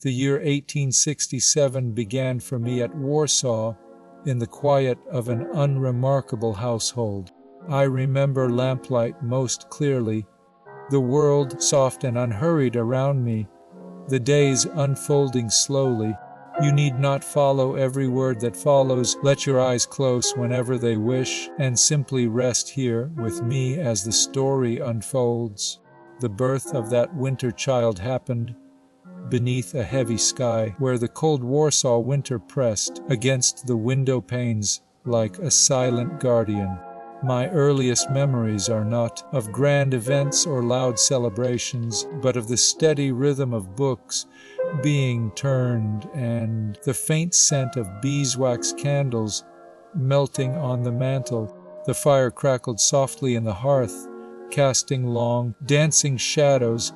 The year 1867 began for me at Warsaw in the quiet of an unremarkable household. I remember lamplight most clearly, the world soft and unhurried around me, the days unfolding slowly. You need not follow every word that follows. Let your eyes close whenever they wish, and simply rest here with me as the story unfolds. The birth of that winter child happened beneath a heavy sky, where the cold Warsaw winter pressed against the window panes like a silent guardian. My earliest memories are not of grand events or loud celebrations, but of the steady rhythm of books being turned and the faint scent of beeswax candles melting on the mantle. The fire crackled softly in the hearth, casting long, dancing shadows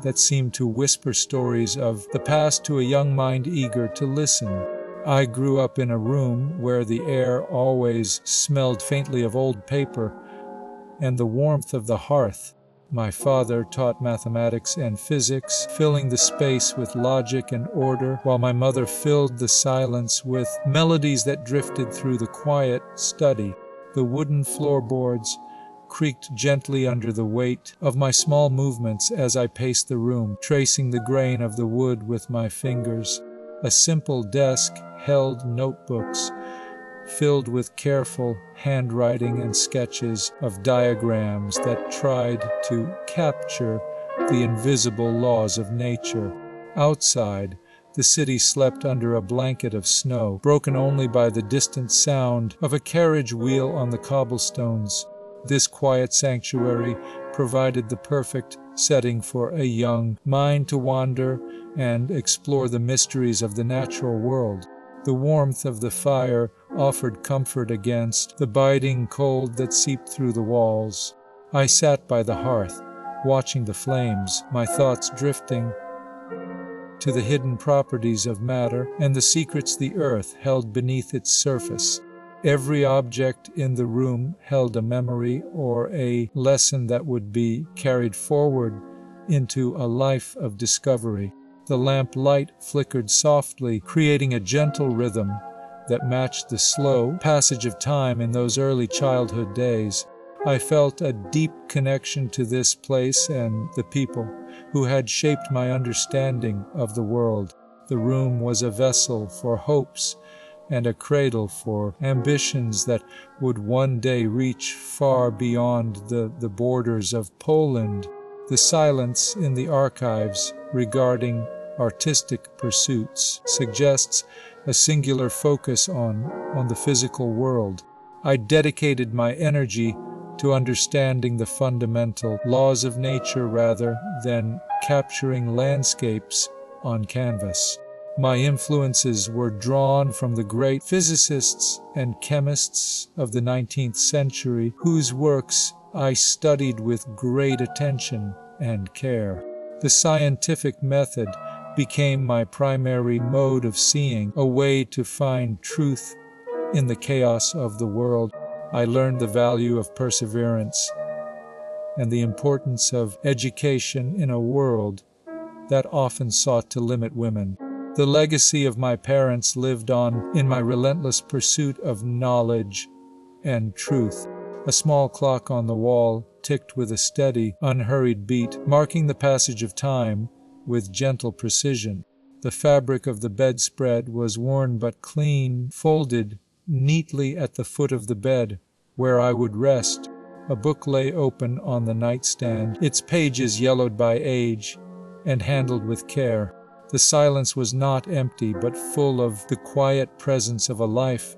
that seemed to whisper stories of the past to a young mind eager to listen. I grew up in a room where the air always smelled faintly of old paper and the warmth of the hearth. My father taught mathematics and physics, filling the space with logic and order, while my mother filled the silence with melodies that drifted through the quiet study. The wooden floorboards creaked gently under the weight of my small movements as I paced the room, tracing the grain of the wood with my fingers. A simple desk held notebooks filled with careful handwriting and sketches of diagrams that tried to capture the invisible laws of nature. Outside, the city slept under a blanket of snow, broken only by the distant sound of a carriage wheel on the cobblestones. This quiet sanctuary provided the perfect setting for a young mind to wander and explore the mysteries of the natural world. The warmth of the fire offered comfort against the biting cold that seeped through the walls. I sat by the hearth, watching the flames, my thoughts drifting to the hidden properties of matter and the secrets the earth held beneath its surface. Every object in the room held a memory or a lesson that would be carried forward into a life of discovery. The lamp light flickered softly, creating a gentle rhythm that matched the slow passage of time in those early childhood days. I felt a deep connection to this place and the people who had shaped my understanding of the world. The room was a vessel for hopes and a cradle for ambitions that would one day reach far beyond the borders of Poland. The silence in the archives regarding artistic pursuits suggests a singular focus on the physical world. I dedicated my energy to understanding the fundamental laws of nature rather than capturing landscapes on canvas. My influences were drawn from the great physicists and chemists of the 19th century, whose works I studied with great attention and care. The scientific method became my primary mode of seeing, a way to find truth in the chaos of the world. I learned the value of perseverance and the importance of education in a world that often sought to limit women. The legacy of my parents lived on in my relentless pursuit of knowledge and truth. A small clock on the wall ticked with a steady, unhurried beat, marking the passage of time with gentle precision. The fabric of the bedspread was worn but clean, folded neatly at the foot of the bed, where I would rest. A book lay open on the nightstand, its pages yellowed by age and handled with care. The silence was not empty, but full of the quiet presence of a life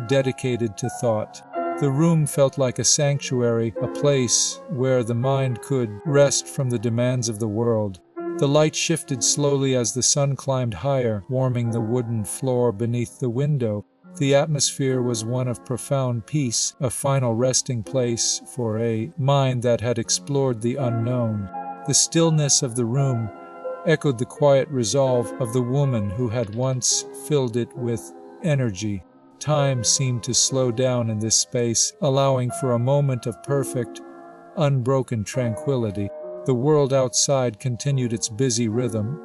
dedicated to thought. The room felt like a sanctuary, a place where the mind could rest from the demands of the world. The light shifted slowly as the sun climbed higher, warming the wooden floor beneath the window. The atmosphere was one of profound peace, a final resting place for a mind that had explored the unknown. The stillness of the room echoed the quiet resolve of the woman who had once filled it with energy. Time seemed to slow down in this space, allowing for a moment of perfect, unbroken tranquility. The world outside continued its busy rhythm,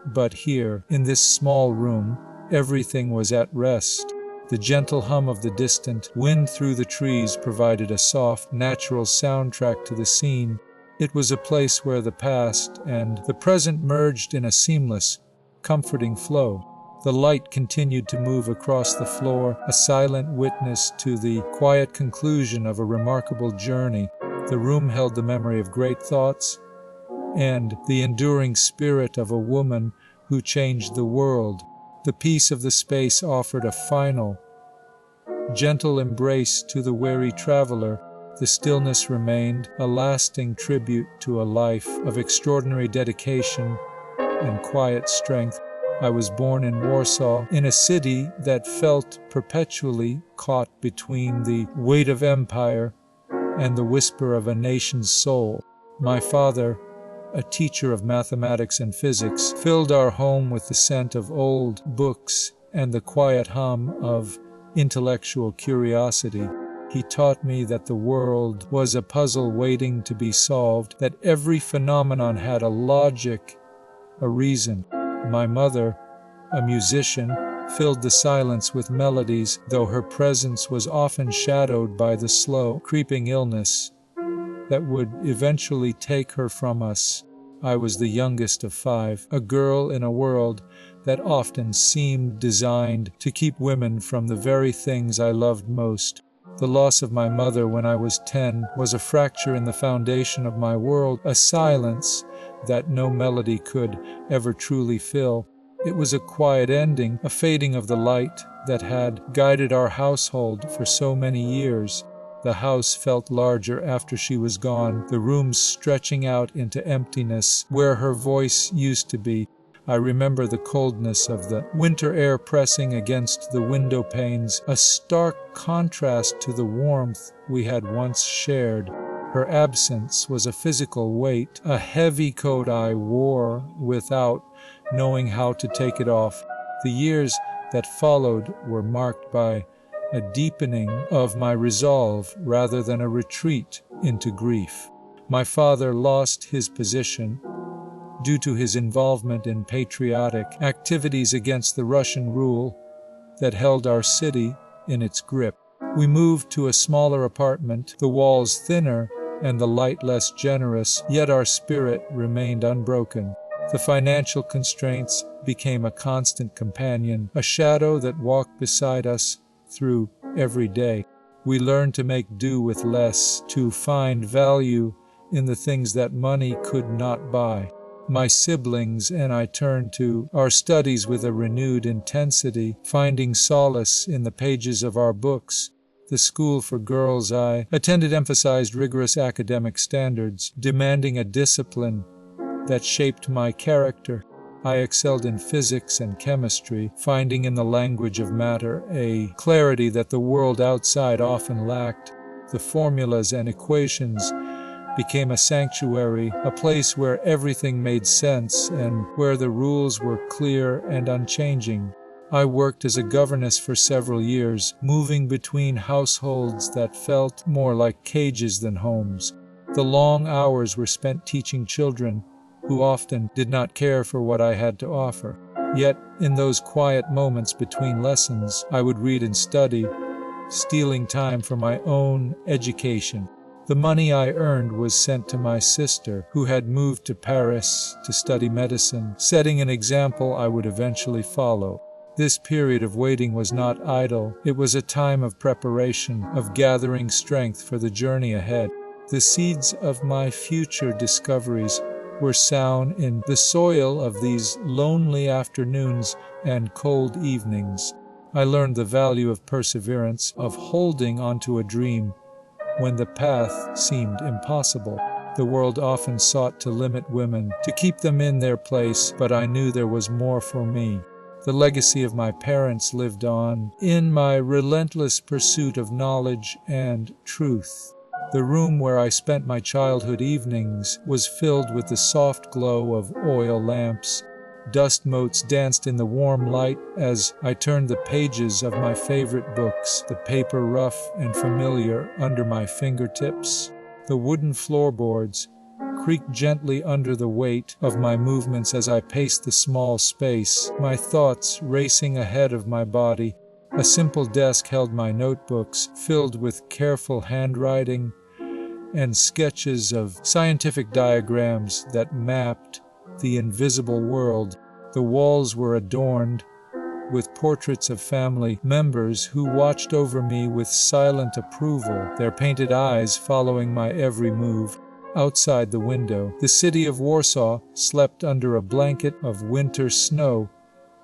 But here, in this small room, everything was at rest. The gentle hum of the distant wind through the trees provided a soft, natural soundtrack to the scene. It was a place where the past and the present merged in a seamless, comforting flow. The light continued to move across the floor, a silent witness to the quiet conclusion of a remarkable journey. The room held the memory of great thoughts and the enduring spirit of a woman who changed the world. The peace of the space offered a final, gentle embrace to the weary traveler. The stillness remained a lasting tribute to a life of extraordinary dedication and quiet strength. I was born in Warsaw, in a city that felt perpetually caught between the weight of empire and the whisper of a nation's soul. My father, a teacher of mathematics and physics, filled our home with the scent of old books and the quiet hum of intellectual curiosity. He taught me that the world was a puzzle waiting to be solved, that every phenomenon had a logic, a reason. My mother, a musician, filled the silence with melodies, though her presence was often shadowed by the slow, creeping illness that would eventually take her from us. I was the youngest of 5, a girl in a world that often seemed designed to keep women from the very things I loved most. The loss of my mother when I was 10 was a fracture in the foundation of my world, a silence that no melody could ever truly fill. It was a quiet ending, a fading of the light that had guided our household for so many years. The house felt larger after she was gone, the rooms stretching out into emptiness where her voice used to be. I remember the coldness of the winter air pressing against the window panes, a stark contrast to the warmth we had once shared. Her absence was a physical weight, a heavy coat I wore without knowing how to take it off. The years that followed were marked by a deepening of my resolve rather than a retreat into grief. My father lost his position due to his involvement in patriotic activities against the Russian rule that held our city in its grip. We moved to a smaller apartment, the walls thinner and the light less generous, yet our spirit remained unbroken. The financial constraints became a constant companion, a shadow that walked beside us through every day. We learned to make do with less, to find value in the things that money could not buy. My siblings and I turned to our studies with a renewed intensity, finding solace in the pages of our books. The school for girls I attended emphasized rigorous academic standards, demanding a discipline that shaped my character. I excelled in physics and chemistry, finding in the language of matter a clarity that the world outside often lacked. The formulas and equations became a sanctuary, a place where everything made sense and where the rules were clear and unchanging. I worked as a governess for several years, moving between households that felt more like cages than homes. The long hours were spent teaching children who often did not care for what I had to offer. Yet, in those quiet moments between lessons, I would read and study, stealing time for my own education. The money I earned was sent to my sister, who had moved to Paris to study medicine, setting an example I would eventually follow. This period of waiting was not idle. It was a time of preparation, of gathering strength for the journey ahead. The seeds of my future discoveries were sown in the soil of these lonely afternoons and cold evenings. I learned the value of perseverance, of holding onto a dream when the path seemed impossible. The world often sought to limit women, to keep them in their place, but I knew there was more for me. The legacy of my parents lived on in my relentless pursuit of knowledge and truth. The room where I spent my childhood evenings was filled with the soft glow of oil lamps. Dust motes danced in the warm light as I turned the pages of my favorite books, the paper rough and familiar under my fingertips. The wooden floorboards creaked gently under the weight of my movements as I paced the small space, my thoughts racing ahead of my body. A simple desk held my notebooks, filled with careful handwriting and sketches of scientific diagrams that mapped the invisible world. The walls were adorned with portraits of family members who watched over me with silent approval, their painted eyes following my every move. Outside the window, the city of Warsaw slept under a blanket of winter snow,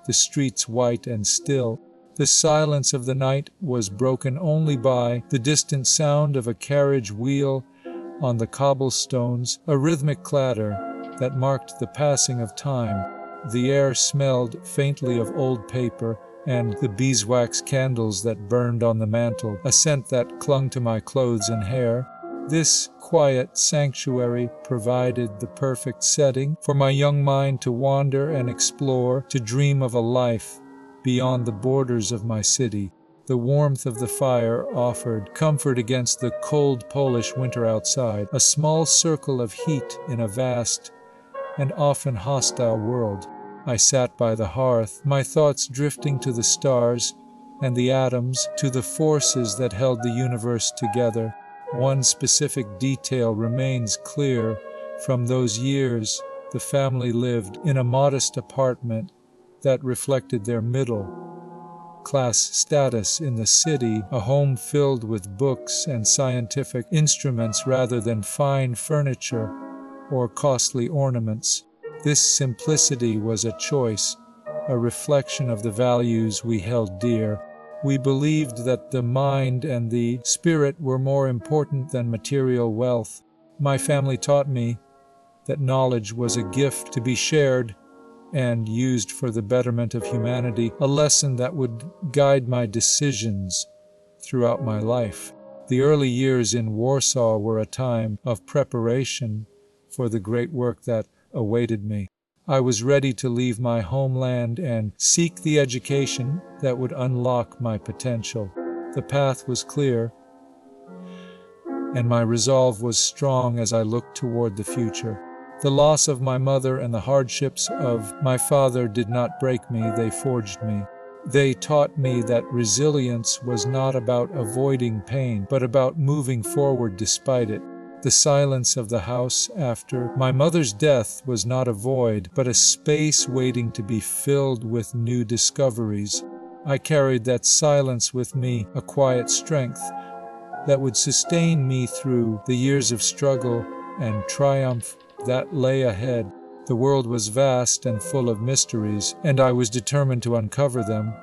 the streets white and still. The silence of the night was broken only by the distant sound of a carriage wheel on the cobblestones, a rhythmic clatter that marked the passing of time. The air smelled faintly of old paper and the beeswax candles that burned on the mantle, a scent that clung to my clothes and hair. This quiet sanctuary provided the perfect setting for my young mind to wander and explore, to dream of a life beyond the borders of my city. The warmth of the fire offered comfort against the cold Polish winter outside, a small circle of heat in a vast and often hostile world. I sat by the hearth, my thoughts drifting to the stars and the atoms, to the forces that held the universe together. One specific detail remains clear from those years. The family lived in a modest apartment that reflected their middle-class status in the city, a home filled with books and scientific instruments rather than fine furniture or costly ornaments. This simplicity was a choice, a reflection of the values we held dear. We believed that the mind and the spirit were more important than material wealth. My family taught me that knowledge was a gift to be shared and used for the betterment of humanity, a lesson that would guide my decisions throughout my life. The early years in Warsaw were a time of preparation for the great work that awaited me. I was ready to leave my homeland and seek the education that would unlock my potential. The path was clear, and my resolve was strong as I looked toward the future. The loss of my mother and the hardships of my father did not break me, they forged me. They taught me that resilience was not about avoiding pain, but about moving forward despite it. The silence of the house after my mother's death was not a void, but a space waiting to be filled with new discoveries. I carried that silence with me, a quiet strength that would sustain me through the years of struggle and triumph that lay ahead. The world was vast and full of mysteries, and I was determined to uncover them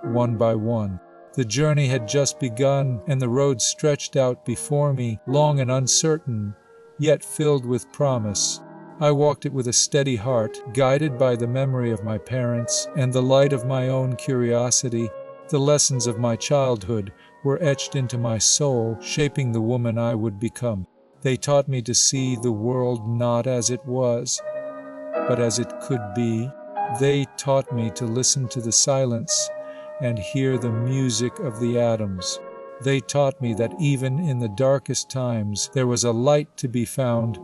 one by one. The journey had just begun, and the road stretched out before me, long and uncertain, yet filled with promise. I walked it with a steady heart, guided by the memory of my parents and the light of my own curiosity. The lessons of my childhood were etched into my soul, shaping the woman I would become. They taught me to see the world not as it was, but as it could be. They taught me to listen to the silence and hear the music of the atoms. They taught me that even in the darkest times there was a light to be found,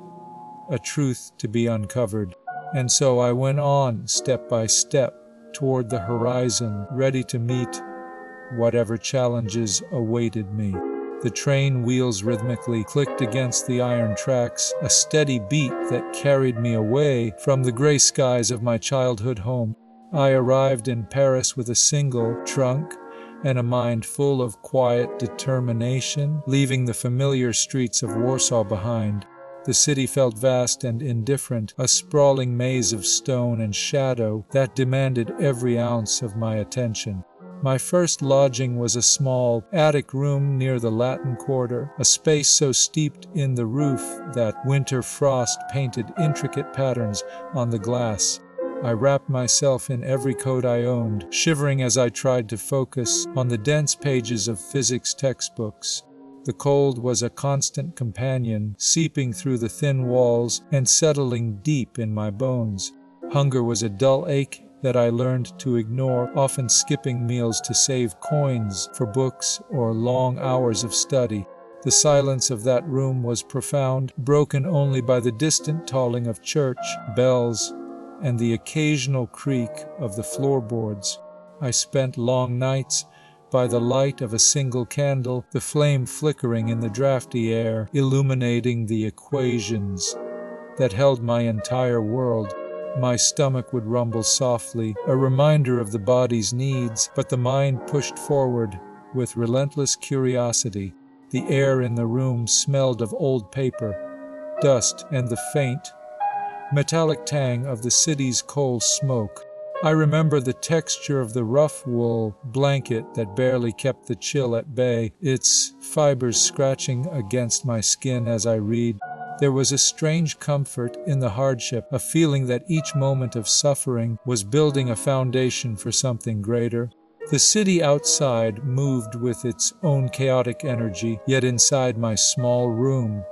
a truth to be uncovered. And so I went on, step by step, toward the horizon, ready to meet whatever challenges awaited me. The train wheels rhythmically clicked against the iron tracks, a steady beat that carried me away from the gray skies of my childhood home. I arrived in Paris with a single trunk and a mind full of quiet determination, leaving the familiar streets of Warsaw behind. The city felt vast and indifferent, a sprawling maze of stone and shadow that demanded every ounce of my attention. My first lodging was a small attic room near the Latin Quarter, a space so steeped in the roof that winter frost painted intricate patterns on the glass. I wrapped myself in every coat I owned, shivering as I tried to focus on the dense pages of physics textbooks. The cold was a constant companion, seeping through the thin walls and settling deep in my bones. Hunger was a dull ache that I learned to ignore, often skipping meals to save coins for books or long hours of study. The silence of that room was profound, broken only by the distant tolling of church bells and the occasional creak of the floorboards. I spent long nights by the light of a single candle, the flame flickering in the drafty air, illuminating the equations that held my entire world. My stomach would rumble softly, a reminder of the body's needs, but the mind pushed forward with relentless curiosity. The air in the room smelled of old paper, dust, and the faint, metallic tang of the city's coal smoke. I remember the texture of the rough wool blanket that barely kept the chill at bay, its fibers scratching against my skin as I read. There was a strange comfort in the hardship, a feeling that each moment of suffering was building a foundation for something greater. The city outside moved with its own chaotic energy, yet inside my small room,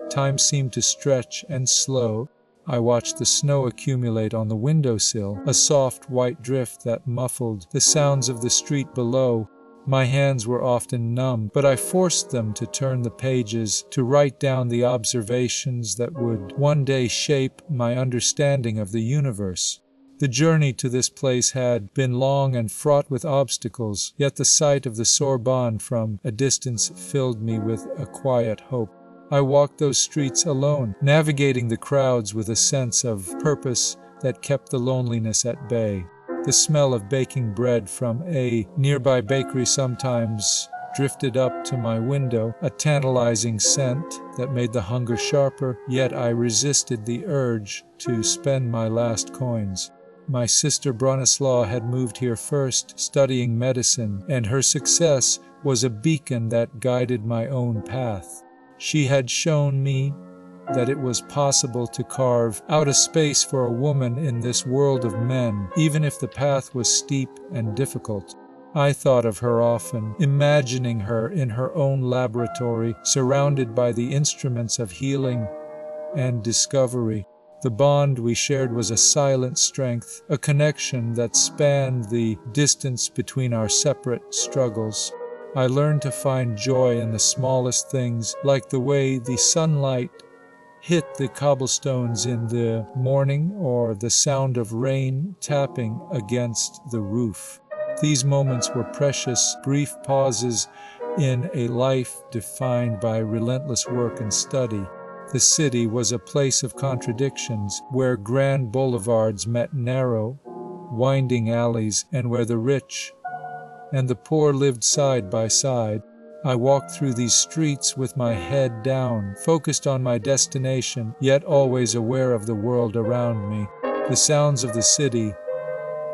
time seemed to stretch and slow. I watched the snow accumulate on the windowsill, a soft white drift that muffled the sounds of the street below. My hands were often numb, but I forced them to turn the pages, to write down the observations that would one day shape my understanding of the universe. The journey to this place had been long and fraught with obstacles, yet the sight of the Sorbonne from a distance filled me with a quiet hope. I walked those streets alone, navigating the crowds with a sense of purpose that kept the loneliness at bay. The smell of baking bread from a nearby bakery sometimes drifted up to my window, a tantalizing scent that made the hunger sharper, yet I resisted the urge to spend my last coins. My sister Bronislaw had moved here first, studying medicine, and her success was a beacon that guided my own path. She had shown me that it was possible to carve out a space for a woman in this world of men, even if the path was steep and difficult. I thought of her often, imagining her in her own laboratory, surrounded by the instruments of healing and discovery. The bond we shared was a silent strength, a connection that spanned the distance between our separate struggles. I learned to find joy in the smallest things, like the way the sunlight hit the cobblestones in the morning or the sound of rain tapping against the roof. These moments were precious, brief pauses in a life defined by relentless work and study. The city was a place of contradictions, where grand boulevards met narrow, winding alleys, and where the rich and the poor lived side by side. I walked through these streets with my head down, focused on my destination, yet always aware of the world around me. The sounds of the city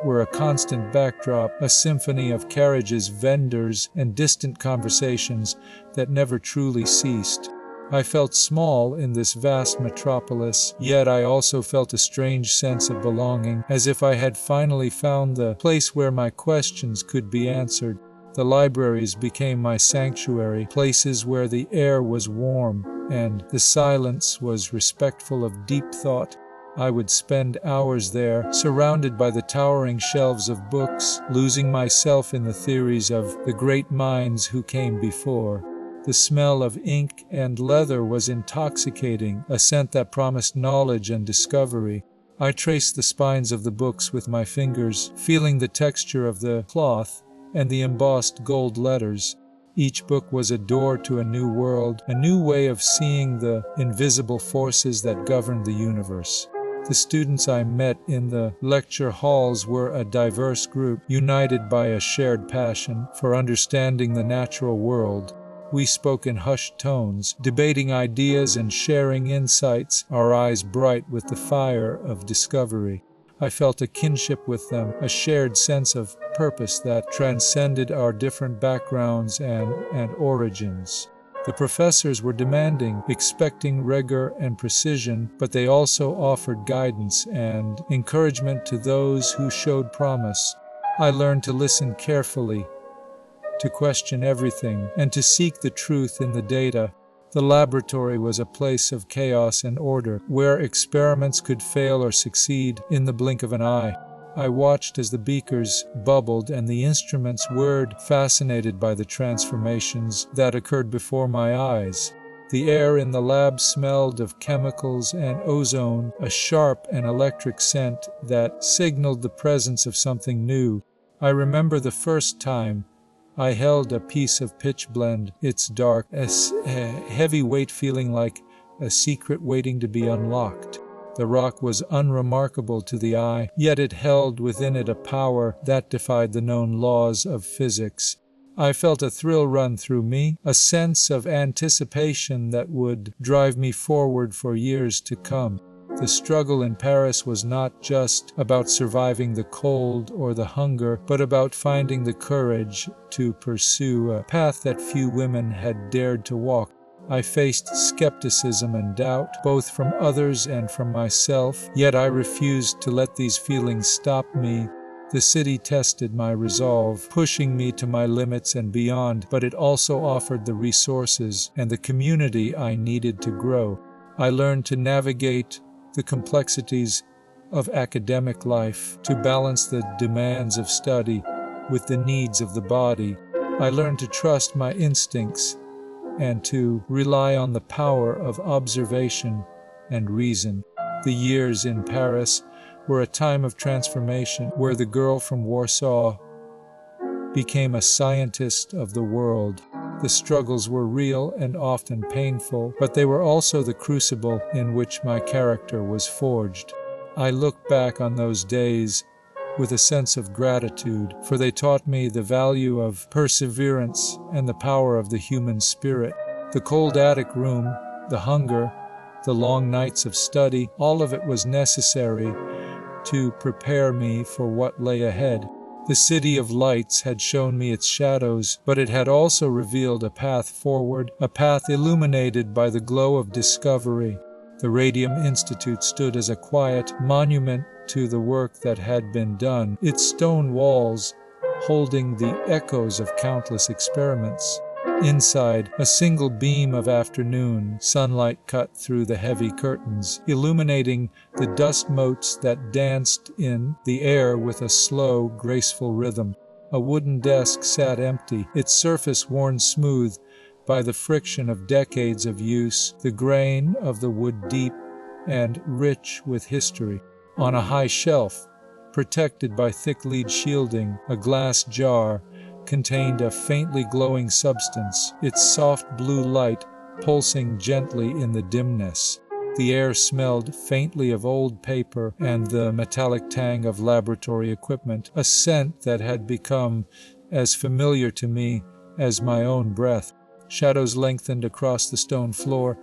were a constant backdrop, a symphony of carriages, vendors, and distant conversations that never truly ceased. I felt small in this vast metropolis, yet I also felt a strange sense of belonging, as if I had finally found the place where my questions could be answered. The libraries became my sanctuary, places where the air was warm and the silence was respectful of deep thought. I would spend hours there, surrounded by the towering shelves of books, losing myself in the theories of the great minds who came before. The smell of ink and leather was intoxicating, a scent that promised knowledge and discovery. I traced the spines of the books with my fingers, feeling the texture of the cloth and the embossed gold letters. Each book was a door to a new world, a new way of seeing the invisible forces that governed the universe. The students I met in the lecture halls were a diverse group, united by a shared passion for understanding the natural world. We spoke in hushed tones, debating ideas and sharing insights, our eyes bright with the fire of discovery. I felt a kinship with them, a shared sense of purpose that transcended our different backgrounds and origins. The professors were demanding, expecting rigor and precision, but they also offered guidance and encouragement to those who showed promise. I learned to listen carefully, to question everything, and to seek the truth in the data. The laboratory was a place of chaos and order, where experiments could fail or succeed in the blink of an eye. I watched as the beakers bubbled and the instruments whirred, fascinated by the transformations that occurred before my eyes. The air in the lab smelled of chemicals and ozone, a sharp and electric scent that signaled the presence of something new. I remember the first time I held a piece of pitchblende, its dark, a heavy weight feeling like a secret waiting to be unlocked. The rock was unremarkable to the eye, yet it held within it a power that defied the known laws of physics. I felt a thrill run through me, a sense of anticipation that would drive me forward for years to come. The struggle in Paris was not just about surviving the cold or the hunger, but about finding the courage to pursue a path that few women had dared to walk. I faced skepticism and doubt, both from others and from myself, yet I refused to let these feelings stop me. The city tested my resolve, pushing me to my limits and beyond, but it also offered the resources and the community I needed to grow. I learned to navigate the complexities of academic life, to balance the demands of study with the needs of the body. I learned to trust my instincts and to rely on the power of observation and reason. The years in Paris were a time of transformation, where the girl from Warsaw became a scientist of the world. The struggles were real and often painful, but they were also the crucible in which my character was forged. I look back on those days with a sense of gratitude, for they taught me the value of perseverance and the power of the human spirit. The cold attic room, the hunger, the long nights of study, all of it was necessary to prepare me for what lay ahead. The city of lights had shown me its shadows, but it had also revealed a path forward, a path illuminated by the glow of discovery. The Radium Institute stood as a quiet monument to the work that had been done, its stone walls holding the echoes of countless experiments. Inside, a single beam of afternoon sunlight cut through the heavy curtains, illuminating the dust motes that danced in the air with a slow, graceful rhythm. A wooden desk sat empty, its surface worn smooth by the friction of decades of use, the grain of the wood deep and rich with history. On a high shelf, protected by thick lead shielding, a glass jar contained a faintly glowing substance, its soft blue light pulsing gently in the dimness. The air smelled faintly of old paper and the metallic tang of laboratory equipment, a scent that had become as familiar to me as my own breath. Shadows lengthened across the stone floor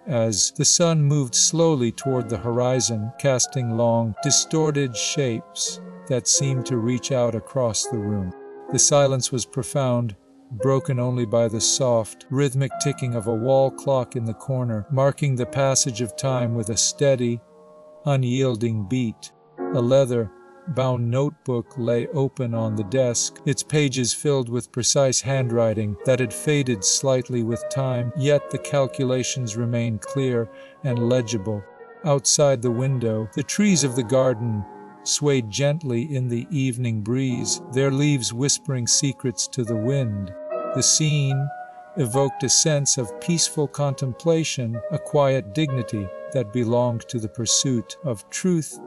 as the sun moved slowly toward the horizon, casting long, distorted shapes that seemed to reach out across the room. The silence was profound, broken only by the soft, rhythmic ticking of a wall clock in the corner, marking the passage of time with a steady, unyielding beat. A leather-bound notebook lay open on the desk, its pages filled with precise handwriting that had faded slightly with time, yet the calculations remained clear and legible. Outside the window, the trees of the garden swayed gently in the evening breeze, their leaves whispering secrets to the wind. The scene evoked a sense of peaceful contemplation, a quiet dignity that belonged to the pursuit of truth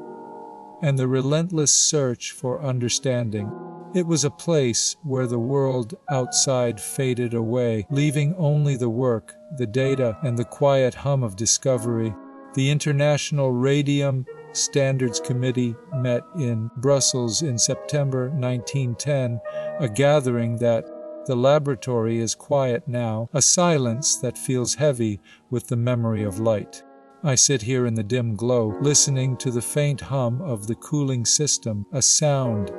and the relentless search for understanding. It was a place where the world outside faded away, leaving only the work, the data, and the quiet hum of discovery. The International Radium Standards Committee met in Brussels in September 1910, a gathering that the laboratory is quiet now, a silence that feels heavy with the memory of light. I sit here in the dim glow, listening to the faint hum of the cooling system, a sound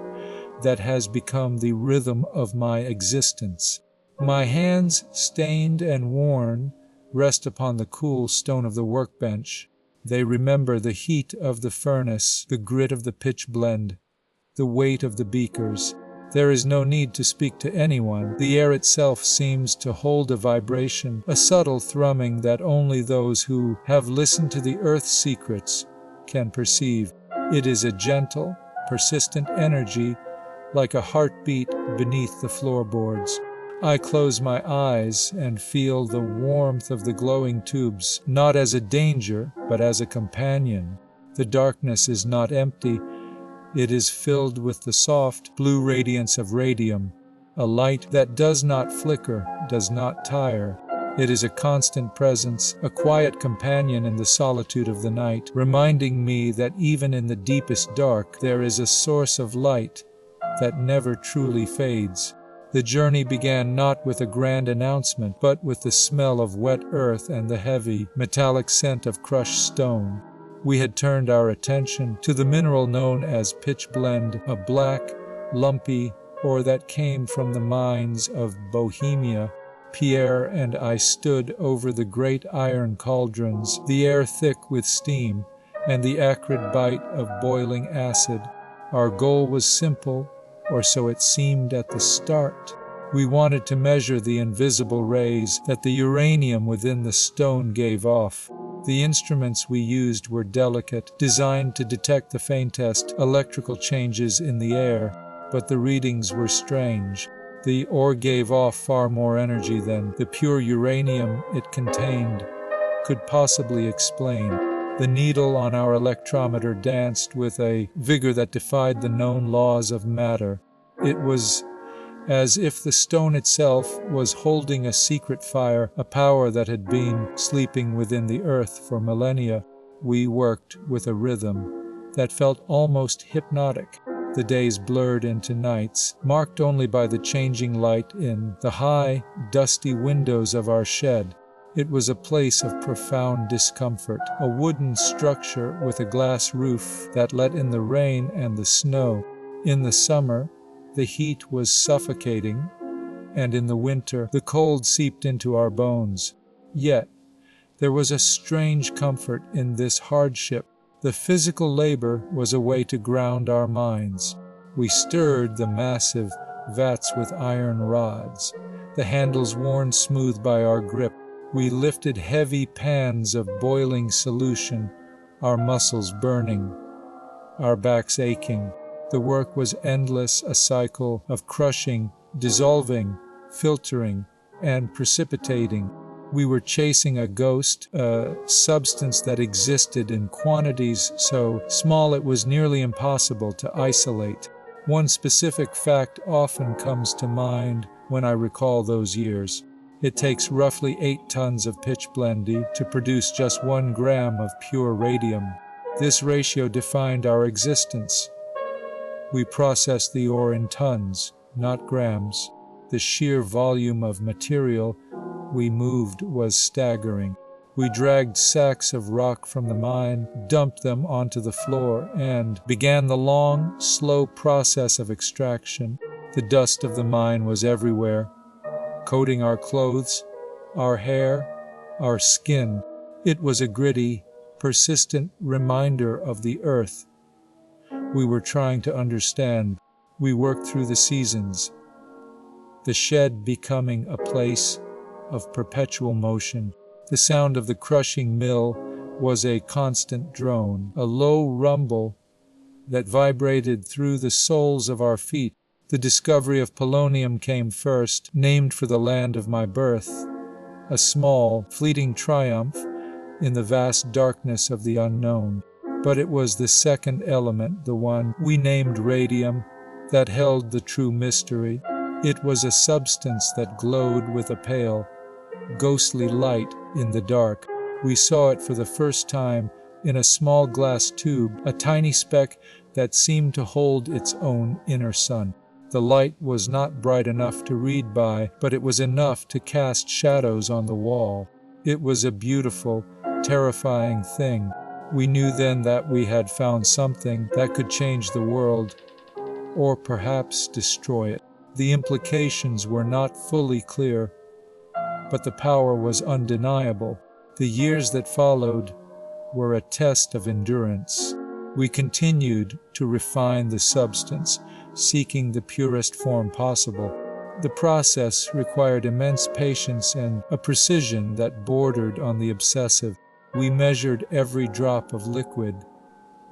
that has become the rhythm of my existence. My hands, stained and worn, rest upon the cool stone of the workbench. They remember the heat of the furnace, the grit of the pitchblende, the weight of the beakers. There is no need to speak to anyone. The air itself seems to hold a vibration, a subtle thrumming that only those who have listened to the earth's secrets can perceive. It is a gentle, persistent energy, like a heartbeat beneath the floorboards. I close my eyes and feel the warmth of the glowing tubes, not as a danger, but as a companion. The darkness is not empty. It is filled with the soft, blue radiance of radium, a light that does not flicker, does not tire. It is a constant presence, a quiet companion in the solitude of the night, reminding me that even in the deepest dark there is a source of light that never truly fades. The journey began not with a grand announcement, but with the smell of wet earth and the heavy, metallic scent of crushed stone. We had turned our attention to the mineral known as pitchblende, a black, lumpy ore that came from the mines of Bohemia. Pierre and I stood over the great iron cauldrons, the air thick with steam, and the acrid bite of boiling acid. Our goal was simple, or so it seemed at the start. We wanted to measure the invisible rays that the uranium within the stone gave off. The instruments we used were delicate, designed to detect the faintest electrical changes in the air, but the readings were strange. The ore gave off far more energy than the pure uranium it contained could possibly explain. The needle on our electrometer danced with a vigor that defied the known laws of matter. It was as if the stone itself was holding a secret fire, a power that had been sleeping within the earth for millennia. We worked with a rhythm that felt almost hypnotic. The days blurred into nights, marked only by the changing light in the high, dusty windows of our shed. It was a place of profound discomfort, a wooden structure with a glass roof that let in the rain and the snow. In the summer, the heat was suffocating, and in the winter, the cold seeped into our bones. Yet, there was a strange comfort in this hardship. The physical labor was a way to ground our minds. We stirred the massive vats with iron rods, the handles worn smooth by our grip. We lifted heavy pans of boiling solution, our muscles burning, our backs aching. The work was endless, a cycle of crushing, dissolving, filtering, and precipitating. We were chasing a ghost, a substance that existed in quantities so small it was nearly impossible to isolate. One specific fact often comes to mind when I recall those years. It takes roughly 8 tons of pitchblende to produce just 1 gram of pure radium. This ratio defined our existence. We processed the ore in tons, not grams. The sheer volume of material we moved was staggering. We dragged sacks of rock from the mine, dumped them onto the floor, and began the long, slow process of extraction. The dust of the mine was everywhere, coating our clothes, our hair, our skin. It was a gritty, persistent reminder of the earth we were trying to understand. We worked through the seasons, the shed becoming a place of perpetual motion. The sound of the crushing mill was a constant drone, a low rumble that vibrated through the soles of our feet. The discovery of polonium came first, named for the land of my birth, a small, fleeting triumph in the vast darkness of the unknown. But it was the second element, the one we named radium, that held the true mystery. It was a substance that glowed with a pale, ghostly light in the dark. We saw it for the first time in a small glass tube, a tiny speck that seemed to hold its own inner sun. The light was not bright enough to read by, but it was enough to cast shadows on the wall. It was a beautiful, terrifying thing. We knew then that we had found something that could change the world, or perhaps destroy it. The implications were not fully clear, but the power was undeniable. The years that followed were a test of endurance. We continued to refine the substance, seeking the purest form possible. The process required immense patience and a precision that bordered on the obsessive. We measured every drop of liquid,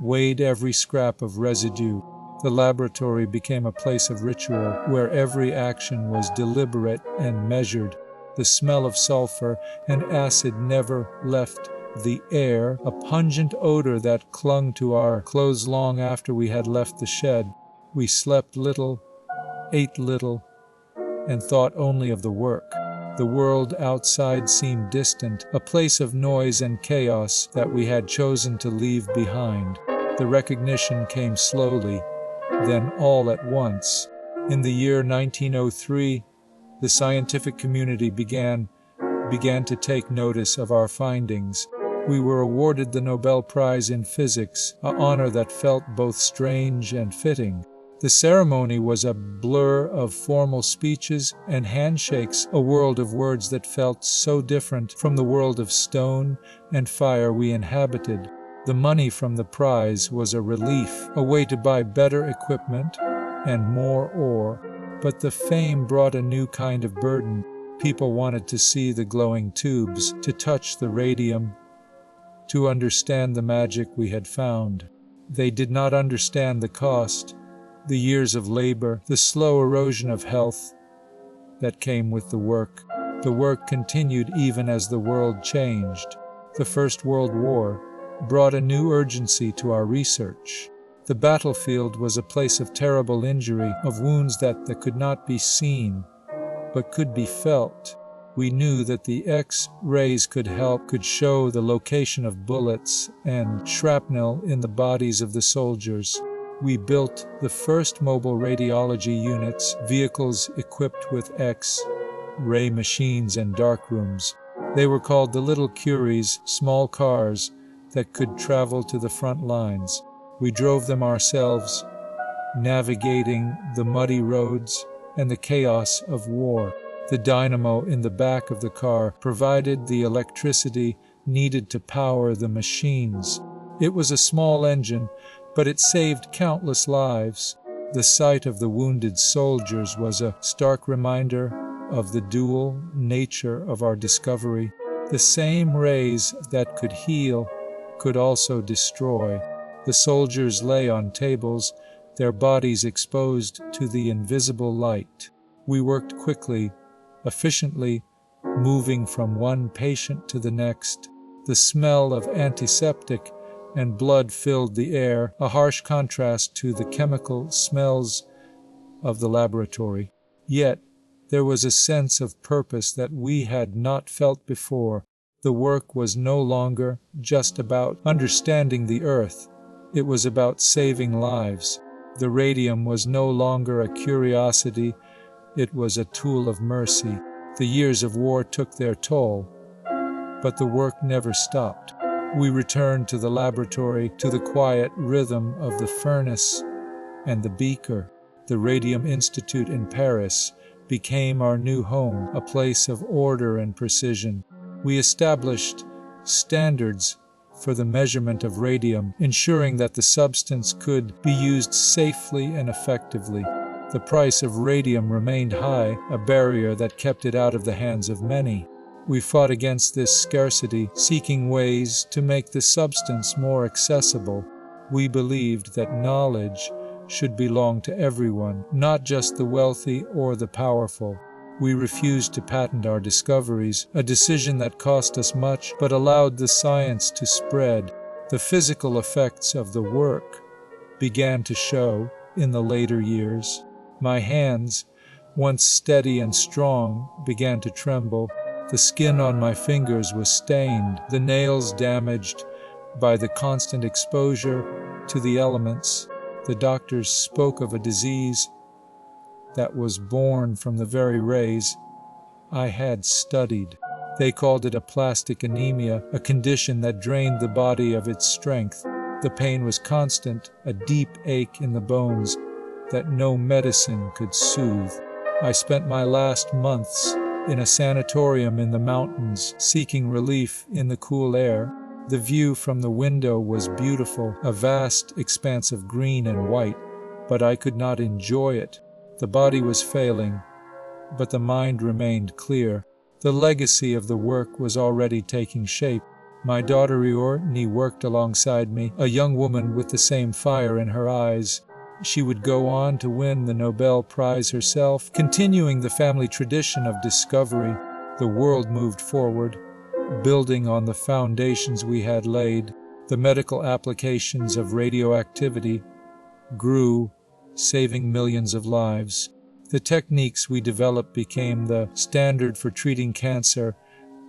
weighed every scrap of residue, The laboratory became a place of ritual, where every action was deliberate and measured. The smell of sulfur and acid never left the air, a pungent odor that clung to our clothes long after we had left the shed. We slept little, ate little, and thought only of the work. The world outside seemed distant, a place of noise and chaos that we had chosen to leave behind. The recognition came slowly, then all at once. In the year 1903, the scientific community began to take notice of our findings. We were awarded the Nobel Prize in Physics, an honor that felt both strange and fitting. The ceremony was a blur of formal speeches and handshakes, a world of words that felt so different from the world of stone and fire we inhabited. The money from the prize was a relief, a way to buy better equipment and more ore. But the fame brought a new kind of burden. People wanted to see the glowing tubes, to touch the radium, to understand the magic we had found. They did not understand the cost, the years of labor, the slow erosion of health that came with the work. The work continued even as the world changed. The First World War brought a new urgency to our research. The battlefield was a place of terrible injury, of wounds that could not be seen, but could be felt. We knew that the X-rays could show the location of bullets and shrapnel in the bodies of the soldiers. We built the first mobile radiology units, vehicles equipped with X-ray machines and darkrooms. They were called the Little Curies, small cars that could travel to the front lines. We drove them ourselves, navigating the muddy roads and the chaos of war. The dynamo in the back of the car provided the electricity needed to power the machines. It was a small engine, but it saved countless lives. The sight of the wounded soldiers was a stark reminder of the dual nature of our discovery. The same rays that could heal could also destroy. The soldiers lay on tables, their bodies exposed to the invisible light. We worked quickly, efficiently, moving from one patient to the next. The smell of antiseptic and blood filled the air, a harsh contrast to the chemical smells of the laboratory. Yet there was a sense of purpose that we had not felt before. The work was no longer just about understanding the earth. It was about saving lives. The radium was no longer a curiosity. It was a tool of mercy. The years of war took their toll, but the work never stopped. We returned to the laboratory, to the quiet rhythm of the furnace and the beaker. The Radium Institute in Paris became our new home, a place of order and precision. We established standards for the measurement of radium, ensuring that the substance could be used safely and effectively. The price of radium remained high, a barrier that kept it out of the hands of many. We fought against this scarcity, seeking ways to make the substance more accessible. We believed that knowledge should belong to everyone, not just the wealthy or the powerful. We refused to patent our discoveries, a decision that cost us much but allowed the science to spread. The physical effects of the work began to show in the later years. My hands, once steady and strong, began to tremble. The skin on my fingers was stained, the nails damaged by the constant exposure to the elements. The doctors spoke of a disease that was born from the very rays I had studied. They called it aplastic anemia, a condition that drained the body of its strength. The pain was constant, a deep ache in the bones that no medicine could soothe. I spent my last months in a sanatorium in the mountains, seeking relief in the cool air. The view from the window was beautiful, a vast expanse of green and white, but I could not enjoy it. The body was failing, but the mind remained clear. The legacy of the work was already taking shape. My daughter Riorni worked alongside me, a young woman with the same fire in her eyes. She would go on to win the Nobel Prize herself, continuing the family tradition of discovery. The world moved forward, building on the foundations we had laid. The medical applications of radioactivity grew, saving millions of lives. The techniques we developed became the standard for treating cancer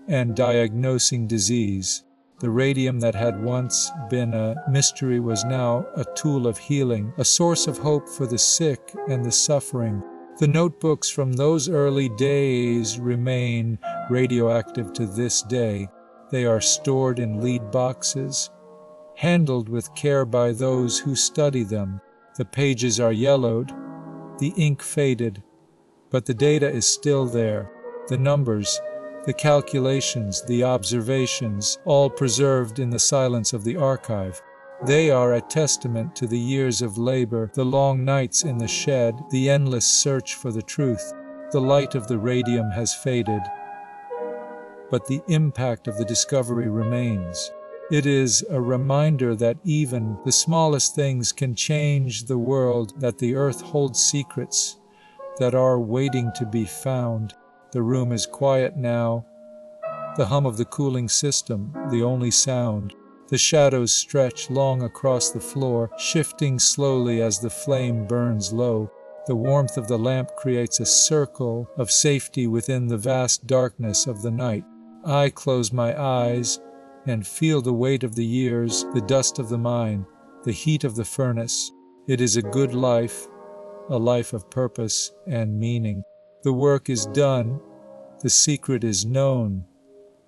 and diagnosing disease. The radium that had once been a mystery was now a tool of healing, a source of hope for the sick and the suffering. The notebooks from those early days remain radioactive to this day. They are stored in lead boxes, handled with care by those who study them. The pages are yellowed, the ink faded, but the data is still there. The numbers, the calculations, the observations, all preserved in the silence of the archive. They are a testament to the years of labor, the long nights in the shed, the endless search for the truth. The light of the radium has faded, but the impact of the discovery remains. It is a reminder that even the smallest things can change the world, that the earth holds secrets that are waiting to be found. The room is quiet now, the hum of the cooling system, the only sound. The shadows stretch long across the floor, shifting slowly as the flame burns low. The warmth of the lamp creates a circle of safety within the vast darkness of the night. I close my eyes and feel the weight of the years, the dust of the mine, the heat of the furnace. It is a good life, a life of purpose and meaning. The work is done, the secret is known,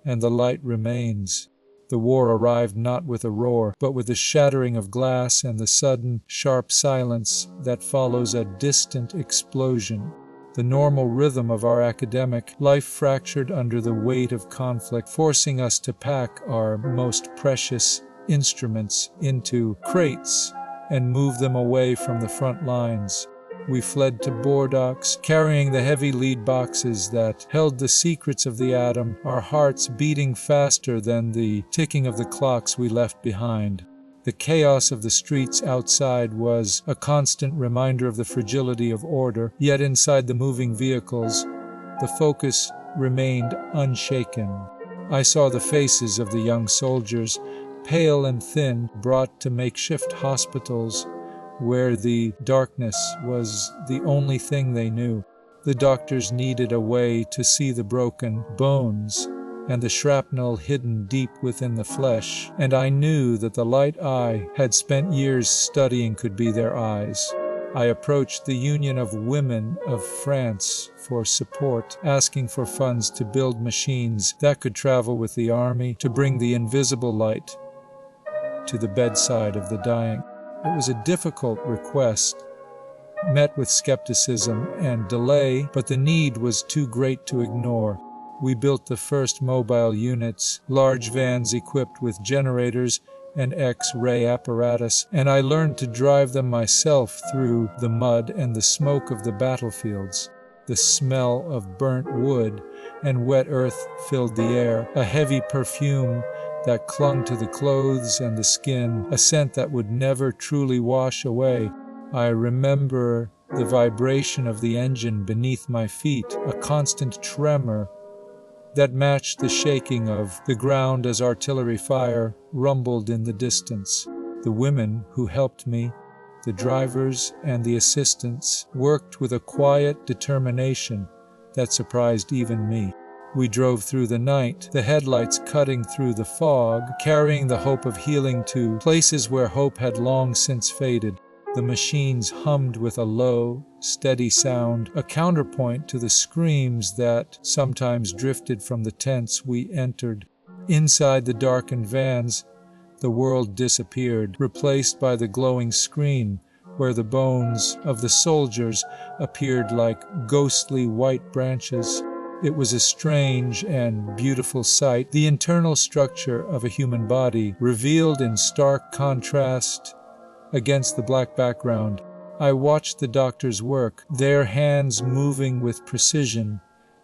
and the light remains. The war arrived not with a roar, but with the shattering of glass and the sudden, sharp silence that follows a distant explosion. The normal rhythm of our academic life fractured under the weight of conflict, forcing us to pack our most precious instruments into crates and move them away from the front lines. We fled to Bordeaux, carrying the heavy lead boxes that held the secrets of the atom, our hearts beating faster than the ticking of the clocks we left behind. The chaos of the streets outside was a constant reminder of the fragility of order, yet inside the moving vehicles, the focus remained unshaken. I saw the faces of the young soldiers, pale and thin, brought to makeshift hospitals, where the darkness was the only thing they knew. The doctors needed a way to see the broken bones and the shrapnel hidden deep within the flesh, and I knew that the light I had spent years studying could be their eyes. I approached the Union of Women of France for support, asking for funds to build machines that could travel with the army to bring the invisible light to the bedside of the dying. It was a difficult request, met with skepticism and delay, but the need was too great to ignore. We built the first mobile units, large vans equipped with generators and X-ray apparatus, and I learned to drive them myself through the mud and the smoke of the battlefields. The smell of burnt wood and wet earth filled the air, a heavy perfume that clung to the clothes and the skin, a scent that would never truly wash away. I remember the vibration of the engine beneath my feet, a constant tremor that matched the shaking of the ground as artillery fire rumbled in the distance. The women who helped me, the drivers and the assistants, worked with a quiet determination that surprised even me. We drove through the night, the headlights cutting through the fog, carrying the hope of healing to places where hope had long since faded. The machines hummed with a low, steady sound, a counterpoint to the screams that sometimes drifted from the tents we entered. Inside the darkened vans, the world disappeared, replaced by the glowing screen, where the bones of the soldiers appeared like ghostly white branches. It was a strange and beautiful sight, the internal structure of a human body, revealed in stark contrast against the black background. I watched the doctors work, their hands moving with precision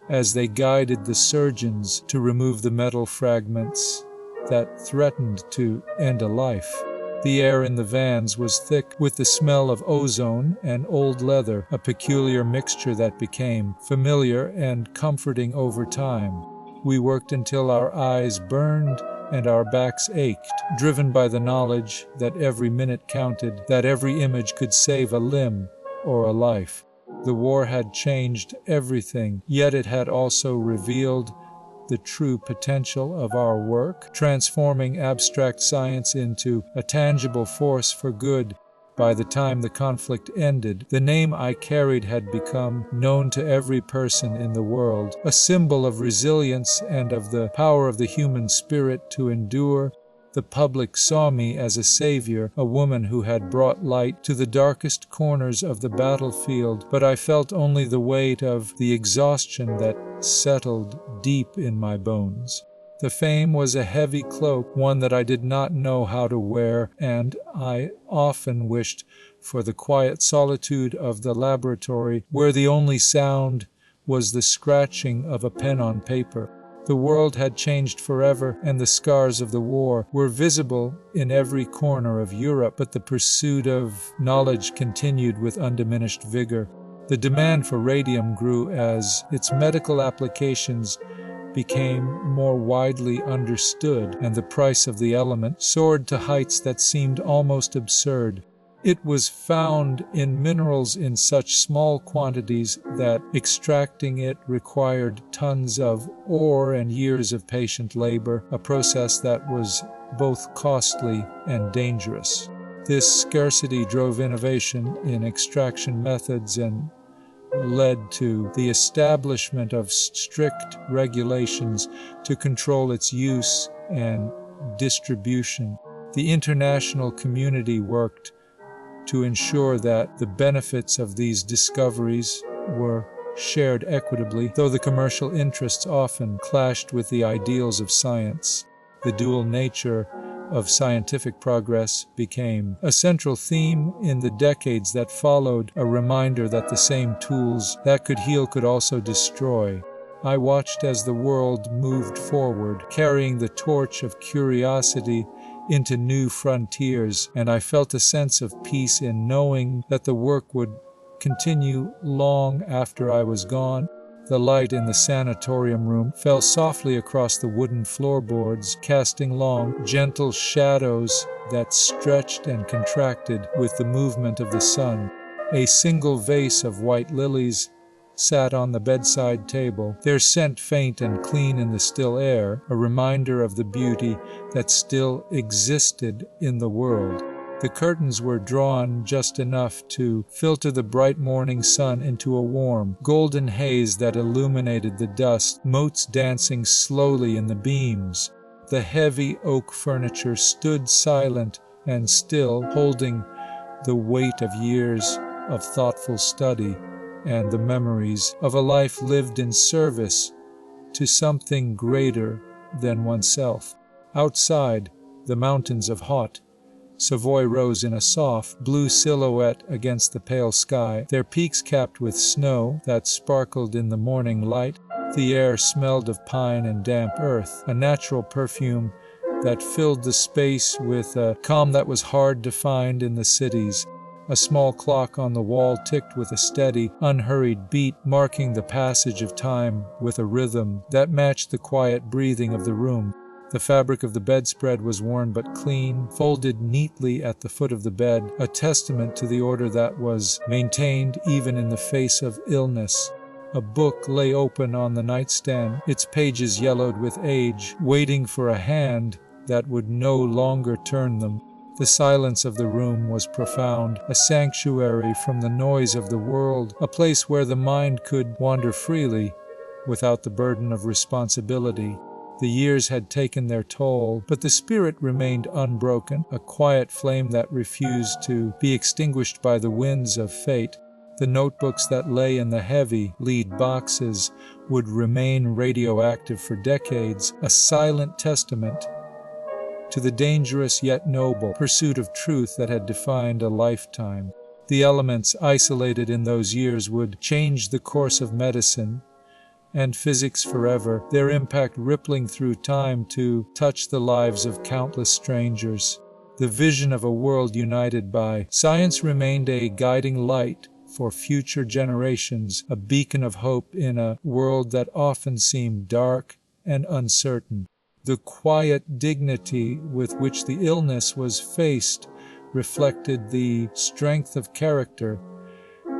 as they guided the surgeons to remove the metal fragments that threatened to end a life. The air in the vans was thick with the smell of ozone and old leather, a peculiar mixture that became familiar and comforting over time. We worked until our eyes burned and our backs ached, driven by the knowledge that every minute counted, that every image could save a limb or a life. The war had changed everything, yet it had also revealed the true potential of our work, transforming abstract science into a tangible force for good. By the time the conflict ended, the name I carried had become known to every person in the world, a symbol of resilience and of the power of the human spirit to endure. The public saw me as a savior, a woman who had brought light to the darkest corners of the battlefield, but I felt only the weight of the exhaustion that settled deep in my bones. The fame was a heavy cloak, one that I did not know how to wear, and I often wished for the quiet solitude of the laboratory, where the only sound was the scratching of a pen on paper. The world had changed forever, and the scars of the war were visible in every corner of Europe, but the pursuit of knowledge continued with undiminished vigor. The demand for radium grew as its medical applications became more widely understood, and the price of the element soared to heights that seemed almost absurd. It was found in minerals in such small quantities that extracting it required tons of ore and years of patient labor, a process that was both costly and dangerous. This scarcity drove innovation in extraction methods and led to the establishment of strict regulations to control its use and distribution. The international community worked to ensure that the benefits of these discoveries were shared equitably, though the commercial interests often clashed with the ideals of science. The dual nature of scientific progress became a central theme in the decades that followed, a reminder that the same tools that could heal could also destroy. I watched as the world moved forward, carrying the torch of curiosity into new frontiers, and I felt a sense of peace in knowing that the work would continue long after I was gone. The light in the sanatorium room fell softly across the wooden floorboards, casting long, gentle shadows that stretched and contracted with the movement of the sun. A single vase of white lilies sat on the bedside table, their scent faint and clean in the still air, a reminder of the beauty that still existed in the world. The curtains were drawn just enough to filter the bright morning sun into a warm, golden haze that illuminated the dust, motes dancing slowly in the beams. The heavy oak furniture stood silent and still, holding the weight of years of thoughtful study and the memories of a life lived in service to something greater than oneself. Outside, the mountains of hot Savoy rose in a soft, blue silhouette against the pale sky, their peaks capped with snow that sparkled in the morning light. The air smelled of pine and damp earth, a natural perfume that filled the space with a calm that was hard to find in the cities. A small clock on the wall ticked with a steady, unhurried beat, marking the passage of time with a rhythm that matched the quiet breathing of the room. The fabric of the bedspread was worn but clean, folded neatly at the foot of the bed, a testament to the order that was maintained even in the face of illness. A book lay open on the nightstand, its pages yellowed with age, waiting for a hand that would no longer turn them. The silence of the room was profound, a sanctuary from the noise of the world, a place where the mind could wander freely without the burden of responsibility. The years had taken their toll, but the spirit remained unbroken, a quiet flame that refused to be extinguished by the winds of fate. The notebooks that lay in the heavy lead boxes would remain radioactive for decades, a silent testament to the dangerous yet noble pursuit of truth that had defined a lifetime. The elements isolated in those years would change the course of medicine and physics forever, their impact rippling through time to touch the lives of countless strangers. the vision of a world united by science remained a guiding light for future generations, a beacon of hope in a world that often seemed dark and uncertain. The quiet dignity with which the illness was faced reflected the strength of character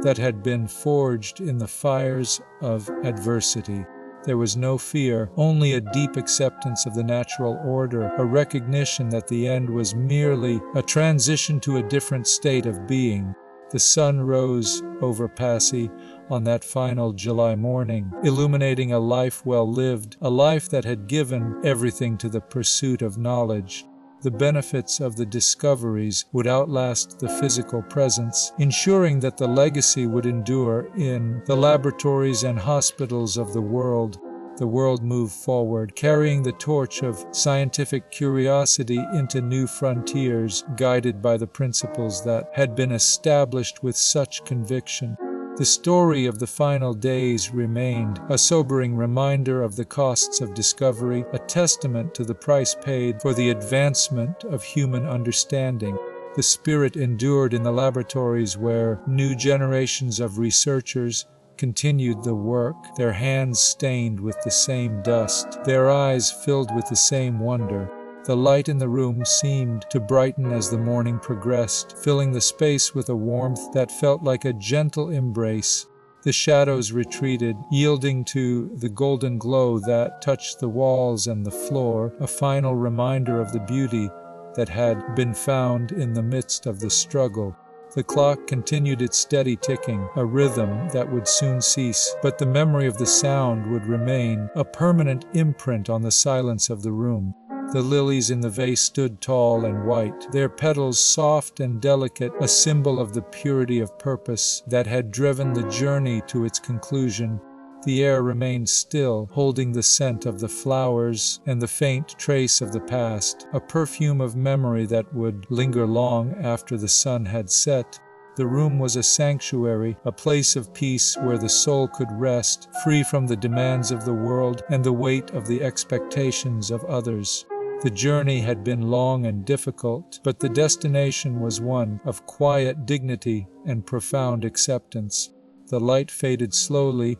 that had been forged in the fires of adversity. There was no fear, only a deep acceptance of the natural order, a recognition that the end was merely a transition to a different state of being. The sun rose over Passy on that final July morning, illuminating a life well lived, a life that had given everything to the pursuit of knowledge. The benefits of the discoveries would outlast the physical presence, ensuring that the legacy would endure in the laboratories and hospitals of the world. The world moved forward, carrying the torch of scientific curiosity into new frontiers, guided by the principles that had been established with such conviction. The story of the final days remained a sobering reminder of the costs of discovery, a testament to the price paid for the advancement of human understanding. The spirit endured in the laboratories where new generations of researchers continued the work, their hands stained with the same dust, their eyes filled with the same wonder. The light in the room seemed to brighten as the morning progressed, filling the space with a warmth that felt like a gentle embrace. The shadows retreated, yielding to the golden glow that touched the walls and the floor, a final reminder of the beauty that had been found in the midst of the struggle. The clock continued its steady ticking, a rhythm that would soon cease, but the memory of the sound would remain, a permanent imprint on the silence of the room. The lilies in the vase stood tall and white, their petals soft and delicate, a symbol of the purity of purpose that had driven the journey to its conclusion. The air remained still, holding the scent of the flowers and the faint trace of the past, a perfume of memory that would linger long after the sun had set. The room was a sanctuary, a place of peace where the soul could rest, free from the demands of the world and the weight of the expectations of others. The journey had been long and difficult, but the destination was one of quiet dignity and profound acceptance. The light faded slowly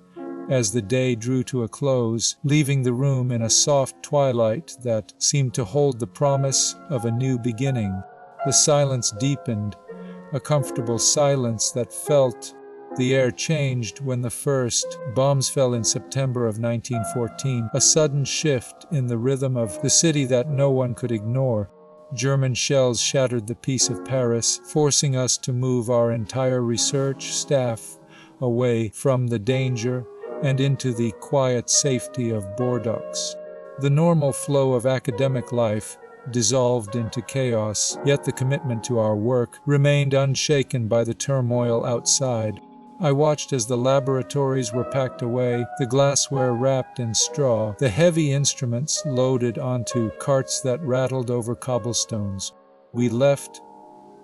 as the day drew to a close, leaving the room in a soft twilight that seemed to hold the promise of a new beginning. The silence deepened, a comfortable silence that felt the air changed when the first bombs fell in September of 1914, a sudden shift in the rhythm of the city that no one could ignore. German shells shattered the peace of Paris, forcing us to move our entire research staff away from the danger and into the quiet safety of Bordeaux. The normal flow of academic life dissolved into chaos, yet the commitment to our work remained unshaken by the turmoil outside. I watched as the laboratories were packed away, the glassware wrapped in straw, the heavy instruments loaded onto carts that rattled over cobblestones. We left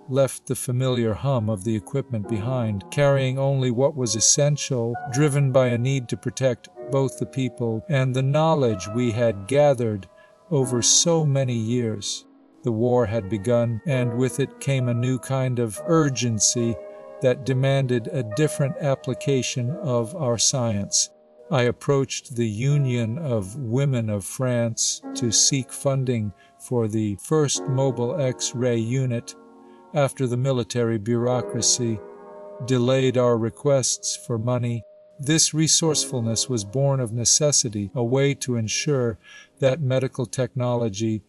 the familiar hum of the equipment behind, carrying only what was essential, driven by a need to protect both the people and the knowledge we had gathered over so many years. The war had begun, and with it came a new kind of urgency that demanded a different application of our science. I approached the Union of Women of France to seek funding for the first mobile X-ray unit after the military bureaucracy delayed our requests for money. This resourcefulness was born of necessity, a way to ensure that medical technology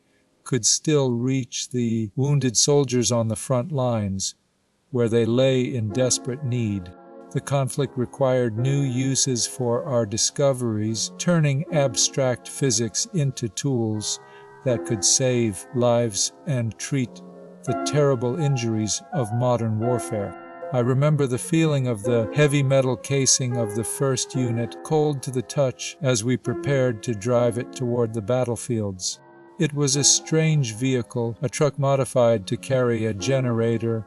could still reach the wounded soldiers on the front lines, where they lay in desperate need. The conflict required new uses for our discoveries, turning abstract physics into tools that could save lives and treat the terrible injuries of modern warfare. I remember the feeling of the heavy metal casing of the first unit, cold to the touch as we prepared to drive it toward the battlefields. It was a strange vehicle, a truck modified to carry a generator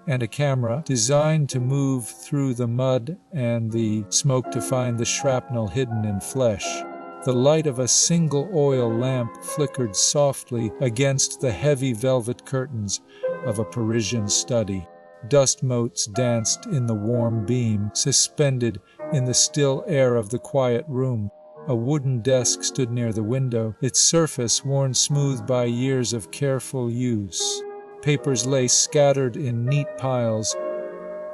and a camera, designed to move through the mud and the smoke to find the shrapnel hidden in flesh. The light of a single oil lamp flickered softly against the heavy velvet curtains of a Parisian study. Dust motes danced in the warm beam, suspended in the still air of the quiet room. A wooden desk stood near the window, its surface worn smooth by years of careful use. Papers lay scattered in neat piles,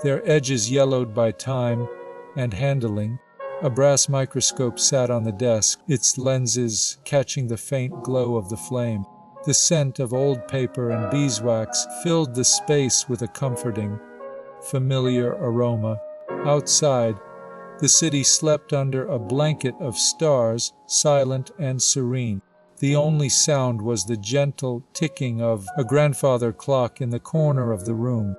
their edges yellowed by time and handling. A brass microscope sat on the desk, its lenses catching the faint glow of the flame. The scent of old paper and beeswax filled the space with a comforting, familiar aroma. Outside, the city slept under a blanket of stars, silent and serene. The only sound was the gentle ticking of a grandfather clock in the corner of the room.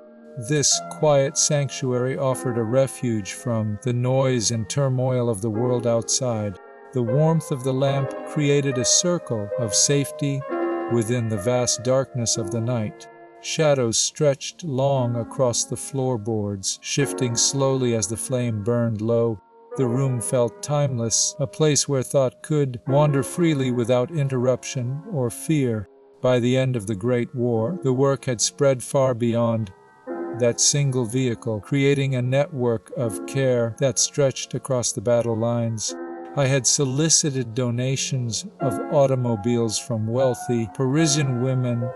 This quiet sanctuary offered a refuge from the noise and turmoil of the world outside. The warmth of the lamp created a circle of safety within the vast darkness of the night. Shadows stretched long across the floorboards, shifting slowly as the flame burned low. The room felt timeless, a place where thought could wander freely without interruption or fear. By the end of the Great War, the work had spread far beyond that single vehicle, creating a network of care that stretched across the battle lines. I had solicited donations of automobiles from wealthy Parisian women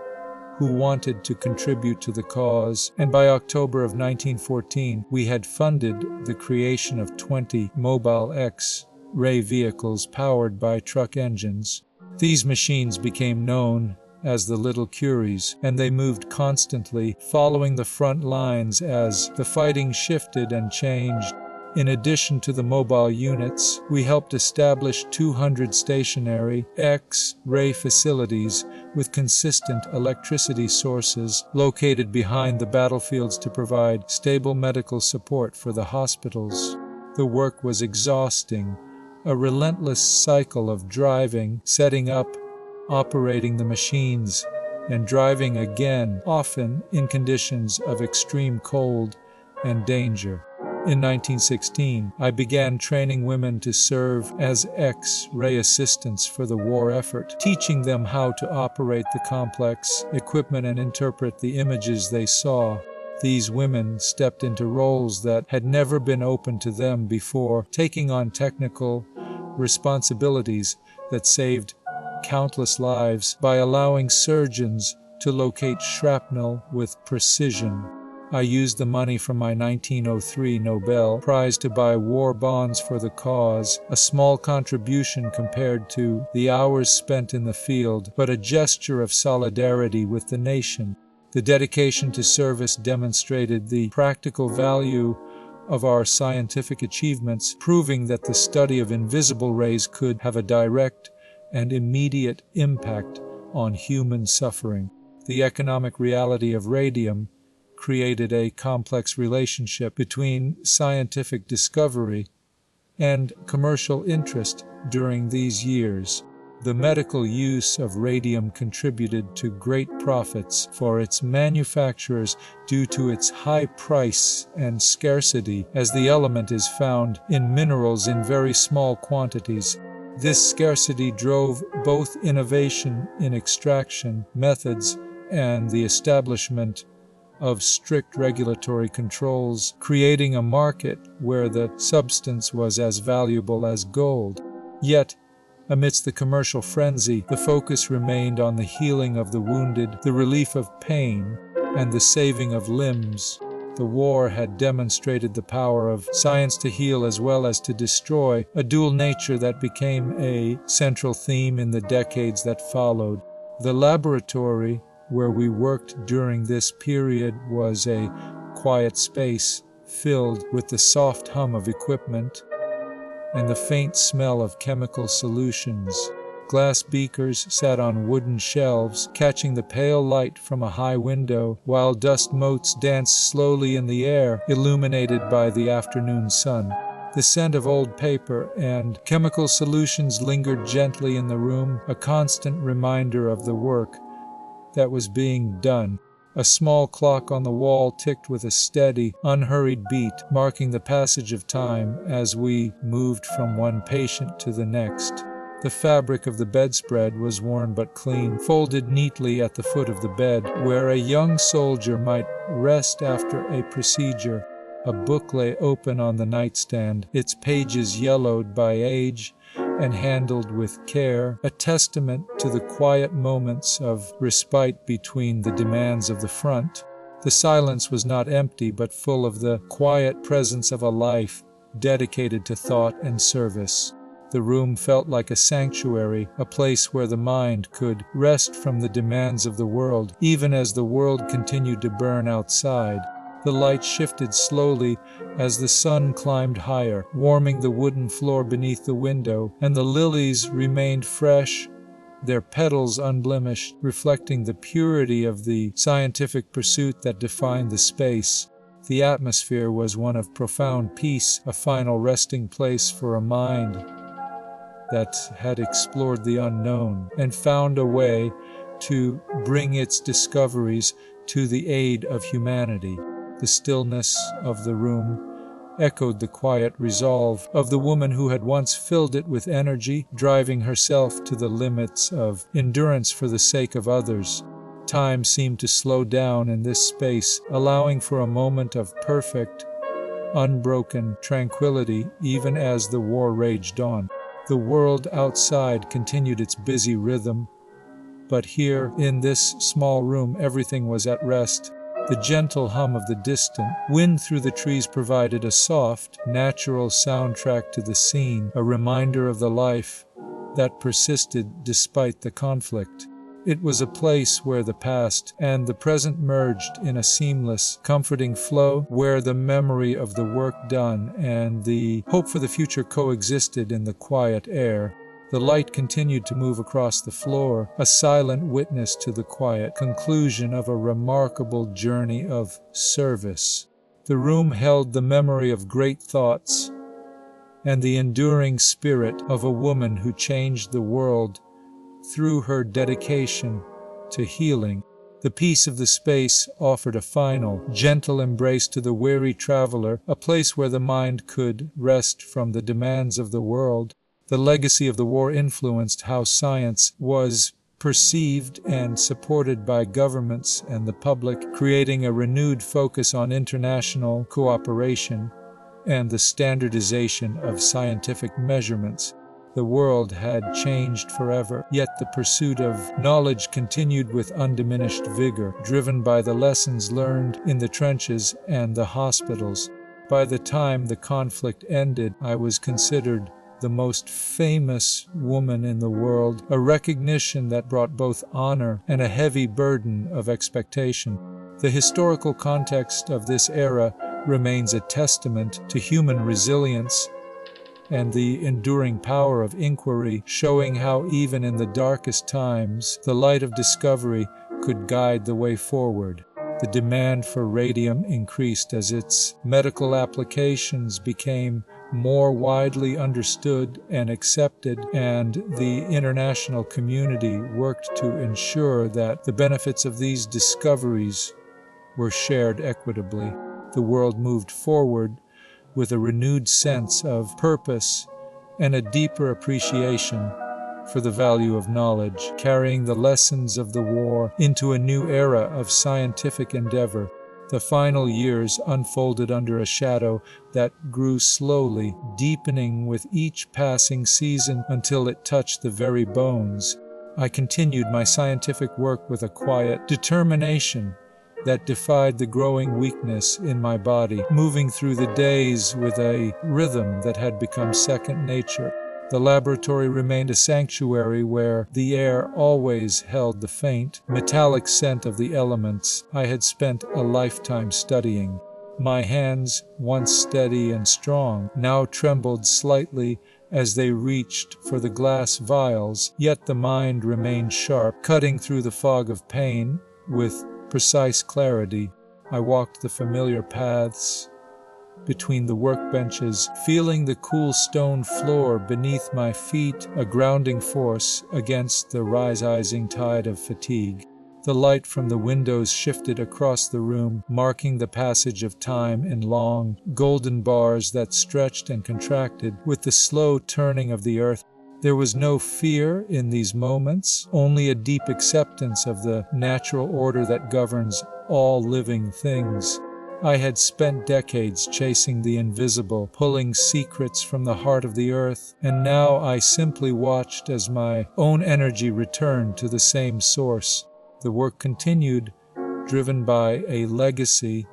who wanted to contribute to the cause, and by October of 1914, we had funded the creation of 20 mobile X-ray vehicles powered by truck engines. These machines became known as the Little Curies, and they moved constantly, following the front lines as the fighting shifted and changed. In addition to the mobile units, we helped establish 200 stationary X-ray facilities with consistent electricity sources located behind the battlefields to provide stable medical support for the hospitals. The work was exhausting, a relentless cycle of driving, setting up, operating the machines, and driving again, often in conditions of extreme cold and danger. In 1916, I began training women to serve as X-ray assistants for the war effort, teaching them how to operate the complex equipment and interpret the images they saw. These women stepped into roles that had never been open to them before, taking on technical responsibilities that saved countless lives by allowing surgeons to locate shrapnel with precision. I used the money from my 1903 Nobel Prize to buy war bonds for the cause, a small contribution compared to the hours spent in the field, but a gesture of solidarity with the nation. The dedication to service demonstrated the practical value of our scientific achievements, proving that the study of invisible rays could have a direct and immediate impact on human suffering. The economic reality of radium created a complex relationship between scientific discovery and commercial interest during these years. The medical use of radium contributed to great profits for its manufacturers due to its high price and scarcity, as the element is found in minerals in very small quantities. This scarcity drove both innovation in extraction methods and the establishment of strict regulatory controls, creating a market where the substance was as valuable as gold. Yet, amidst the commercial frenzy, the focus remained on the healing of the wounded, the relief of pain, and the saving of limbs. The war had demonstrated the power of science to heal as well as to destroy, a dual nature that became a central theme in the decades that followed. The laboratory where we worked during this period was a quiet space filled with the soft hum of equipment and the faint smell of chemical solutions. Glass beakers sat on wooden shelves, catching the pale light from a high window, while dust motes danced slowly in the air, illuminated by the afternoon sun. The scent of old paper and chemical solutions lingered gently in the room, a constant reminder of the work that was being done. A small clock on the wall ticked with a steady, unhurried beat, marking the passage of time as we moved from one patient to the next. The fabric of the bedspread was worn but clean, folded neatly at the foot of the bed, where a young soldier might rest after a procedure. A book lay open on the nightstand, its pages yellowed by age and handled with care, a testament to the quiet moments of respite between the demands of the front. The silence was not empty, but full of the quiet presence of a life dedicated to thought and service. The room felt like a sanctuary, a place where the mind could rest from the demands of the world, even as the world continued to burn outside. The light shifted slowly as the sun climbed higher, warming the wooden floor beneath the window, and the lilies remained fresh, their petals unblemished, reflecting the purity of the scientific pursuit that defined the space. The atmosphere was one of profound peace, a final resting place for a mind that had explored the unknown and found a way to bring its discoveries to the aid of humanity. The stillness of the room echoed the quiet resolve of the woman who had once filled it with energy, driving herself to the limits of endurance for the sake of others. Time seemed to slow down in this space, allowing for a moment of perfect, unbroken tranquility, even as the war raged on. The world outside continued its busy rhythm, but here, in this small room, everything was at rest. The gentle hum of the distant wind through the trees provided a soft, natural soundtrack to the scene, a reminder of the life that persisted despite the conflict. It was a place where the past and the present merged in a seamless, comforting flow, where the memory of the work done and the hope for the future coexisted in the quiet air. The light continued to move across the floor, a silent witness to the quiet conclusion of a remarkable journey of service. The room held the memory of great thoughts and the enduring spirit of a woman who changed the world through her dedication to healing. The peace of the space offered a final, gentle embrace to the weary traveler, a place where the mind could rest from the demands of the world. The legacy of the war influenced how science was perceived and supported by governments and the public, creating a renewed focus on international cooperation and the standardization of scientific measurements. The world had changed forever, yet the pursuit of knowledge continued with undiminished vigor, driven by the lessons learned in the trenches and the hospitals. By the time the conflict ended, I was considered the most famous woman in the world, a recognition that brought both honor and a heavy burden of expectation. The historical context of this era remains a testament to human resilience and the enduring power of inquiry, showing how even in the darkest times, the light of discovery could guide the way forward. The demand for radium increased as its medical applications became more widely understood and accepted, and the international community worked to ensure that the benefits of these discoveries were shared equitably. The world moved forward with a renewed sense of purpose and a deeper appreciation for the value of knowledge, carrying the lessons of the war into a new era of scientific endeavor. The final years unfolded under a shadow that grew slowly, deepening with each passing season until it touched the very bones. I continued my scientific work with a quiet determination that defied the growing weakness in my body, moving through the days with a rhythm that had become second nature. The laboratory remained a sanctuary where the air always held the faint, metallic scent of the elements I had spent a lifetime studying. My hands, once steady and strong, now trembled slightly as they reached for the glass vials, yet the mind remained sharp, cutting through the fog of pain with precise clarity. I walked the familiar paths between the workbenches, feeling the cool stone floor beneath my feet, a grounding force against the rising tide of fatigue. The light from the windows shifted across the room, marking the passage of time in long, golden bars that stretched and contracted with the slow turning of the earth. There was no fear in these moments, only a deep acceptance of the natural order that governs all living things. I had spent decades chasing the invisible, pulling secrets from the heart of the earth, and now I simply watched as my own energy returned to the same source. The work continued, driven by a legacy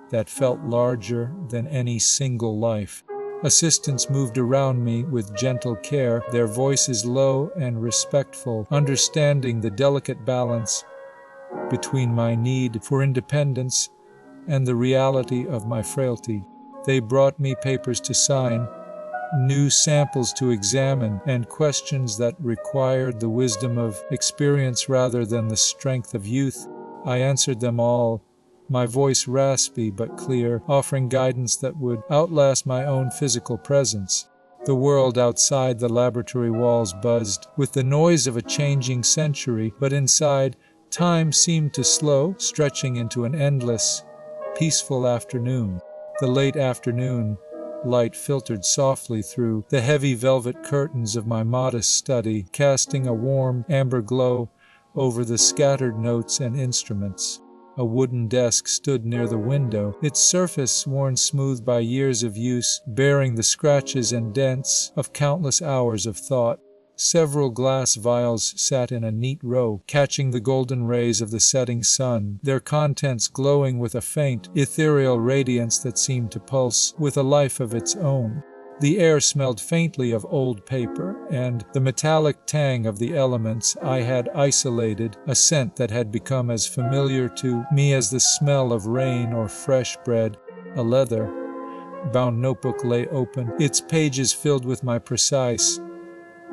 that felt larger than any single life. Assistants moved around me with gentle care, their voices low and respectful, understanding the delicate balance between my need for independence and the reality of my frailty. They brought me papers to sign, new samples to examine, and questions that required the wisdom of experience rather than the strength of youth. I answered them all, my voice raspy but clear, offering guidance that would outlast my own physical presence. The world outside the laboratory walls buzzed with the noise of a changing century, but inside, time seemed to slow, stretching into an endless, peaceful afternoon. The late afternoon light filtered softly through the heavy velvet curtains of my modest study, casting a warm amber glow over the scattered notes and instruments. A wooden desk stood near the window, its surface worn smooth by years of use, bearing the scratches and dents of countless hours of thought. Several glass vials sat in a neat row, catching the golden rays of the setting sun, their contents glowing with a faint, ethereal radiance that seemed to pulse with a life of its own. The air smelled faintly of old paper, and the metallic tang of the elements I had isolated, a scent that had become as familiar to me as the smell of rain or fresh bread. A leather-bound notebook lay open, its pages filled with my precise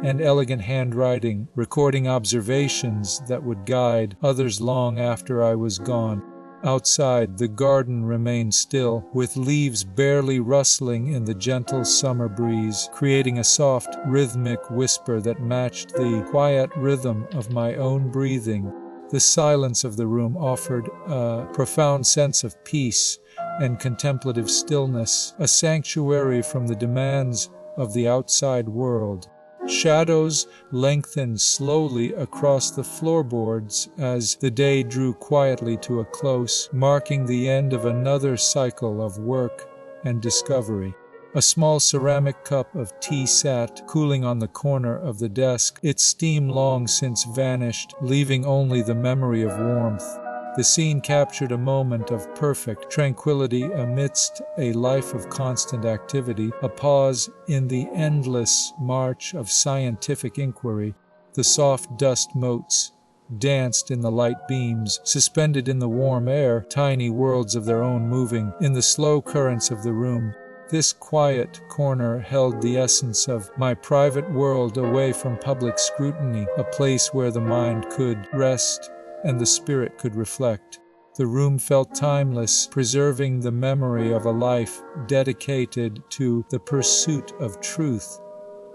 and elegant handwriting, recording observations that would guide others long after I was gone. Outside, the garden remained still, with leaves barely rustling in the gentle summer breeze, creating a soft, rhythmic whisper that matched the quiet rhythm of my own breathing. The silence of the room offered a profound sense of peace and contemplative stillness, a sanctuary from the demands of the outside world. Shadows lengthened slowly across the floorboards as the day drew quietly to a close, marking the end of another cycle of work and discovery. A small ceramic cup of tea sat cooling on the corner of the desk, its steam long since vanished, leaving only the memory of warmth. The scene captured a moment of perfect tranquility amidst a life of constant activity, a pause in the endless march of scientific inquiry. The soft dust motes danced in the light beams, suspended in the warm air, tiny worlds of their own moving in the slow currents of the room. This quiet corner held the essence of my private world away from public scrutiny, a place where the mind could rest and the spirit could reflect. The room felt timeless, preserving the memory of a life dedicated to the pursuit of truth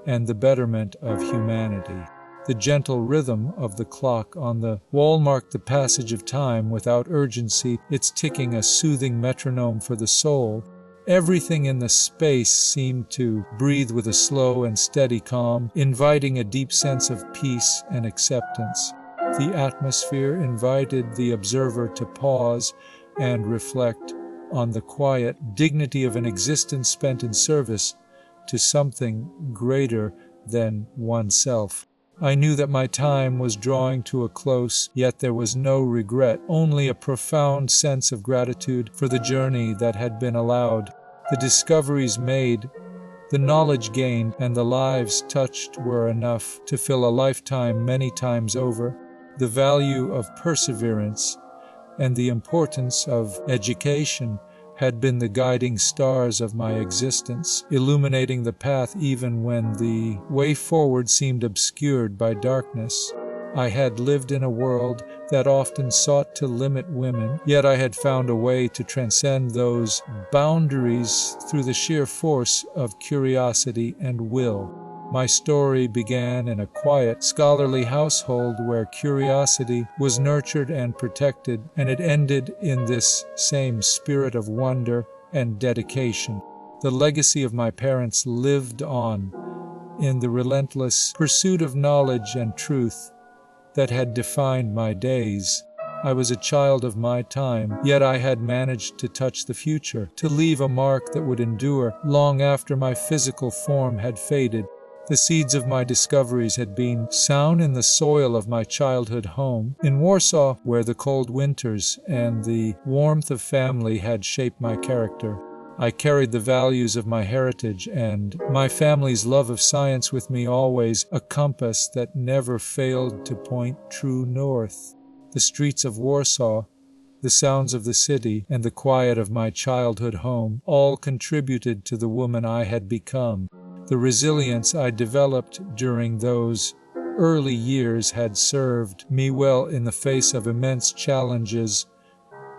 and the betterment of humanity. The gentle rhythm of the clock on the wall marked the passage of time without urgency, its ticking a soothing metronome for the soul. Everything in the space seemed to breathe with a slow and steady calm, inviting a deep sense of peace and acceptance. The atmosphere invited the observer to pause and reflect on the quiet dignity of an existence spent in service to something greater than oneself. I knew that my time was drawing to a close, yet there was no regret, only a profound sense of gratitude for the journey that had been allowed. The discoveries made, the knowledge gained, and the lives touched were enough to fill a lifetime many times over. The value of perseverance and the importance of education had been the guiding stars of my existence, illuminating the path even when the way forward seemed obscured by darkness. I had lived in a world that often sought to limit women, yet I had found a way to transcend those boundaries through the sheer force of curiosity and will. My story began in a quiet, scholarly household where curiosity was nurtured and protected, and it ended in this same spirit of wonder and dedication. The legacy of my parents lived on, in the relentless pursuit of knowledge and truth that had defined my days. I was a child of my time, yet I had managed to touch the future, to leave a mark that would endure long after my physical form had faded. The seeds of my discoveries had been sown in the soil of my childhood home in Warsaw, where the cold winters and the warmth of family had shaped my character. I carried the values of my heritage and my family's love of science with me always, a compass that never failed to point true north. The streets of Warsaw, the sounds of the city, and the quiet of my childhood home all contributed to the woman I had become. The resilience I developed during those early years had served me well in the face of immense challenges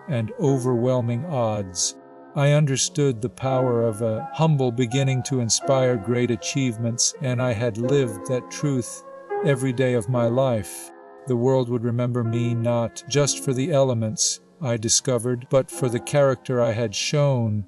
and overwhelming odds. I understood the power of a humble beginning to inspire great achievements, and I had lived that truth every day of my life. The world would remember me not just for the elements I discovered, but for the character I had shown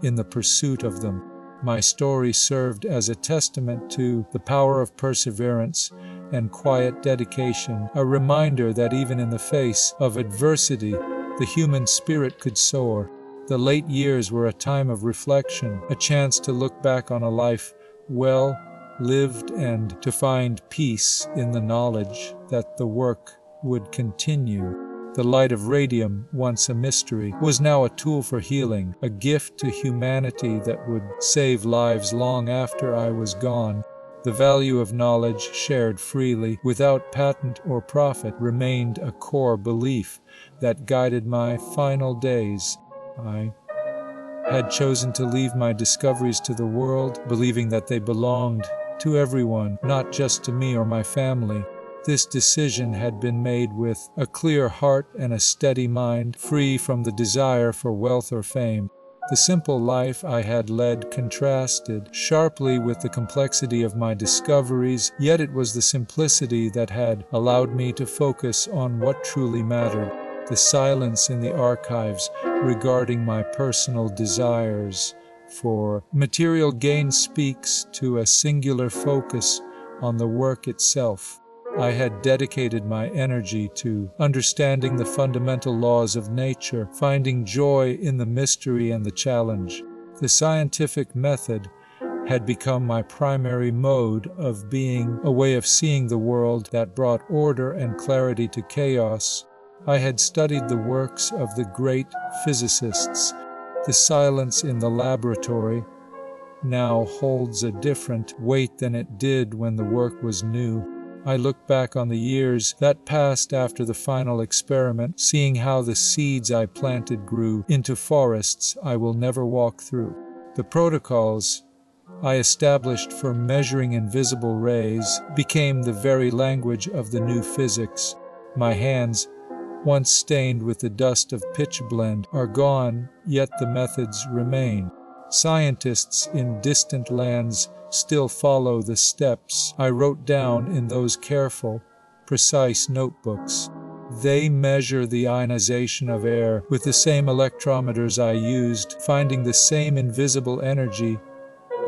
in the pursuit of them. My story served as a testament to the power of perseverance and quiet dedication, a reminder that even in the face of adversity, the human spirit could soar. The late years were a time of reflection, a chance to look back on a life well lived and to find peace in the knowledge that the work would continue. The light of radium, once a mystery, was now a tool for healing, a gift to humanity that would save lives long after I was gone. The value of knowledge shared freely, without patent or profit, remained a core belief that guided my final days. I had chosen to leave my discoveries to the world, believing that they belonged to everyone, not just to me or my family. This decision had been made with a clear heart and a steady mind, free from the desire for wealth or fame. The simple life I had led contrasted sharply with the complexity of my discoveries, yet it was the simplicity that had allowed me to focus on what truly mattered. The silence in the archives regarding my personal desires for material gain speaks to a singular focus on the work itself. I had dedicated my energy to understanding the fundamental laws of nature, finding joy in the mystery and the challenge. The scientific method had become my primary mode of being, a way of seeing the world that brought order and clarity to chaos. I had studied the works of the great physicists. The silence in the laboratory now holds a different weight than it did when the work was new. I look back on the years that passed after the final experiment, seeing how the seeds I planted grew into forests I will never walk through. The protocols I established for measuring invisible rays became the very language of the new physics. My hands, once stained with the dust of pitchblende, are gone, yet the methods remain. Scientists in distant lands still follow the steps I wrote down in those careful, precise notebooks. They measure the ionization of air with the same electrometers I used, finding the same invisible energy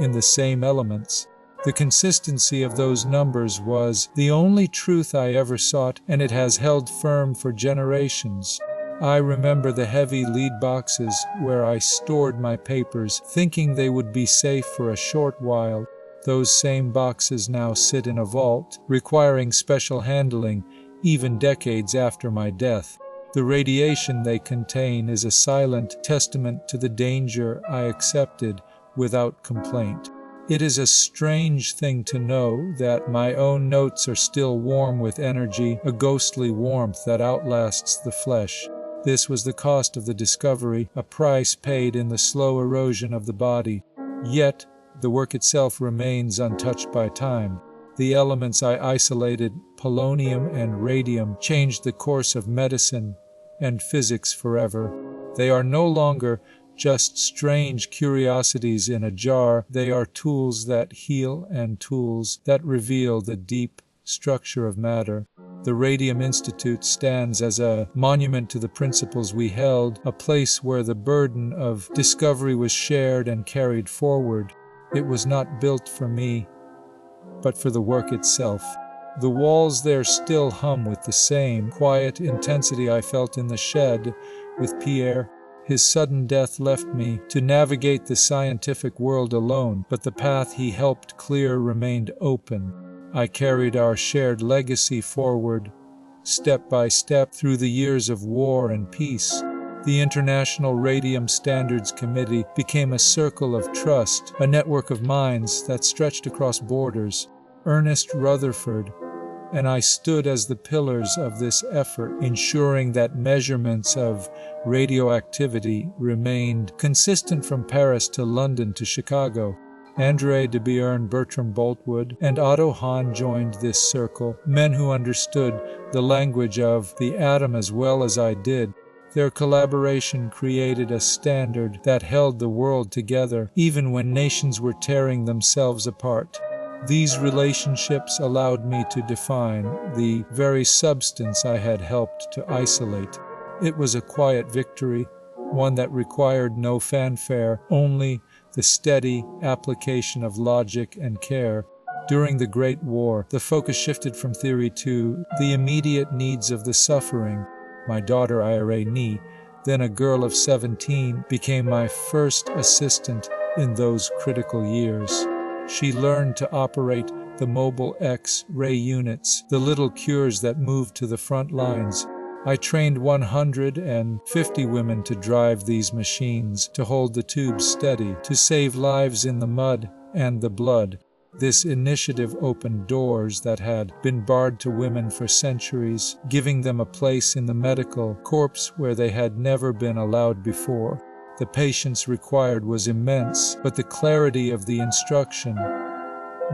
in the same elements. The consistency of those numbers was the only truth I ever sought, and it has held firm for generations. I remember the heavy lead boxes where I stored my papers, thinking they would be safe for a short while. Those same boxes now sit in a vault, requiring special handling, even decades after my death. The radiation they contain is a silent testament to the danger I accepted without complaint. It is a strange thing to know that my own notes are still warm with energy, a ghostly warmth that outlasts the flesh. This was the cost of the discovery, a price paid in the slow erosion of the body. Yet, the work itself remains untouched by time. The elements I isolated, polonium and radium, changed the course of medicine and physics forever. They are no longer just strange curiosities in a jar. They are tools that heal and tools that reveal the deep structure of matter. The Radium Institute stands as a monument to the principles we held, a place where the burden of discovery was shared and carried forward. It was not built for me. but for the work itself. The walls there still hum with the same quiet intensity I felt in the shed with Pierre. His sudden death left me to navigate the scientific world alone, but the path he helped clear remained open. I carried our shared legacy forward, step by step, through the years of war and peace. The International Radium Standards Committee became a circle of trust, a network of minds that stretched across borders. Ernest Rutherford and I stood as the pillars of this effort, ensuring that measurements of radioactivity remained consistent from Paris to London to Chicago. André de Bierne, Bertram Boltwood, and Otto Hahn joined this circle, men who understood the language of the atom as well as I did. Their collaboration created a standard that held the world together, even when nations were tearing themselves apart. These relationships allowed me to define the very substance I had helped to isolate. It was a quiet victory, one that required no fanfare, only the steady application of logic and care. During the Great War, the focus shifted from theory to the immediate needs of the suffering. My daughter Irene, then a girl of 17, became my first assistant in those critical years. She learned to operate the mobile X-ray units, the little cures that moved to the front lines. I trained 150 women to drive these machines, to hold the tubes steady, to save lives in the mud and the blood. This initiative opened doors that had been barred to women for centuries, giving them a place in the medical corps where they had never been allowed before. The patience required was immense, but the clarity of the instruction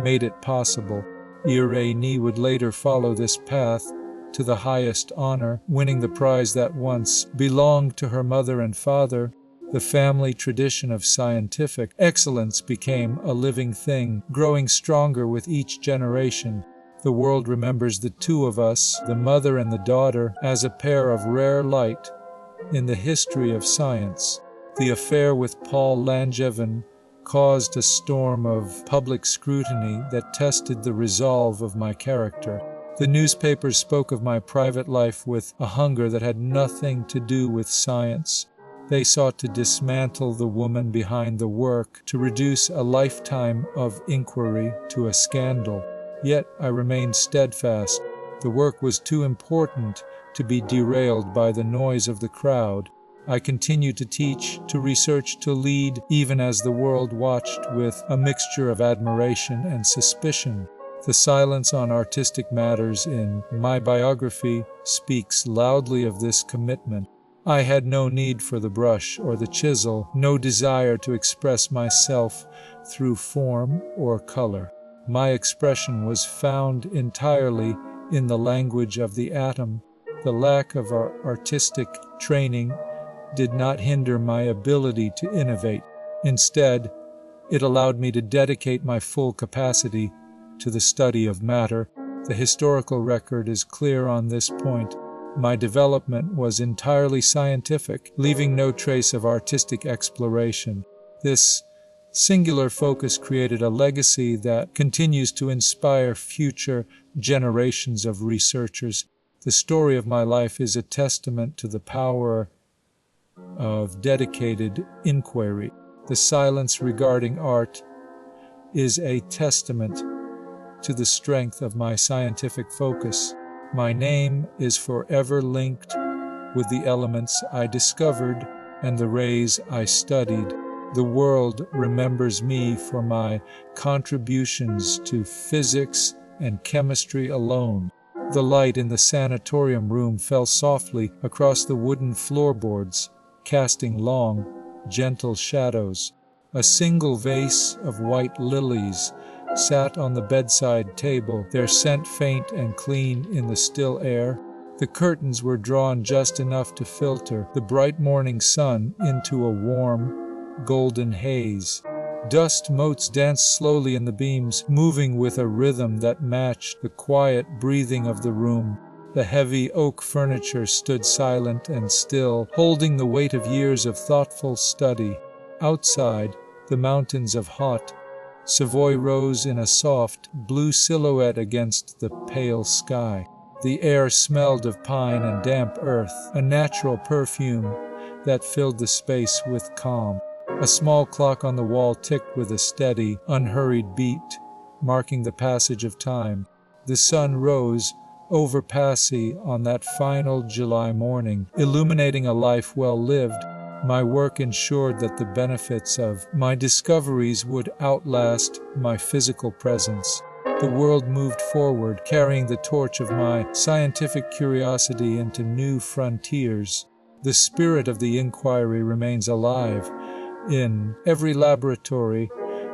made it possible. Irene would later follow this path to the highest honor, winning the prize that once belonged to her mother and father. The family tradition of scientific excellence became a living thing, growing stronger with each generation. The world remembers the two of us, the mother and the daughter, as a pair of rare light in the history of science. The affair with Paul Langevin caused a storm of public scrutiny that tested the resolve of my character. The newspapers spoke of my private life with a hunger that had nothing to do with science. They sought to dismantle the woman behind the work, to reduce a lifetime of inquiry to a scandal. Yet I remained steadfast. The work was too important to be derailed by the noise of the crowd. I continued to teach, to research, to lead, even as the world watched with a mixture of admiration and suspicion. The silence on artistic matters in my biography speaks loudly of this commitment. I had no need for the brush or the chisel, no desire to express myself through form or color. My expression was found entirely in the language of the atom. The lack of artistic training did not hinder my ability to innovate. Instead, it allowed me to dedicate my full capacity to the study of matter. The historical record is clear on this point. My development was entirely scientific, leaving no trace of artistic exploration. This singular focus created a legacy that continues to inspire future generations of researchers. The story of my life is a testament to the power of dedicated inquiry. The silence regarding art is a testament to the strength of my scientific focus. My name is forever linked with the elements I discovered and the rays I studied. The world remembers me for my contributions to physics and chemistry alone. The light in the sanatorium room fell softly across the wooden floorboards, casting long, gentle shadows. A single vase of white lilies sat on the bedside table, their scent faint and clean in the still air. The curtains were drawn just enough to filter the bright morning sun into a warm, golden haze. Dust motes danced slowly in the beams, moving with a rhythm that matched the quiet breathing of the room. The heavy oak furniture stood silent and still, holding the weight of years of thoughtful study. Outside, the mountains of hot, Savoy rose in a soft, blue silhouette against the pale sky. The air smelled of pine and damp earth, a natural perfume that filled the space with calm. A small clock on the wall ticked with a steady, unhurried beat, marking the passage of time. The sun rose over Passy on that final July morning, illuminating a life well lived. My work ensured that the benefits of my discoveries would outlast my physical presence. The world moved forward, carrying the torch of my scientific curiosity into new frontiers. The spirit of the inquiry remains alive in every laboratory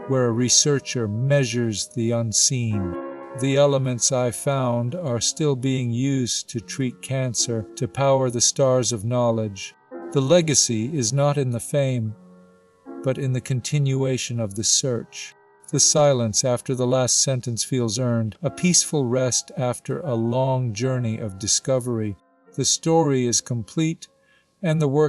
where a researcher measures the unseen. The elements I found are still being used to treat cancer, to power the stars of knowledge. The legacy is not in the fame, but in the continuation of the search. The silence after the last sentence feels earned, a peaceful rest after a long journey of discovery. The story is complete, and the work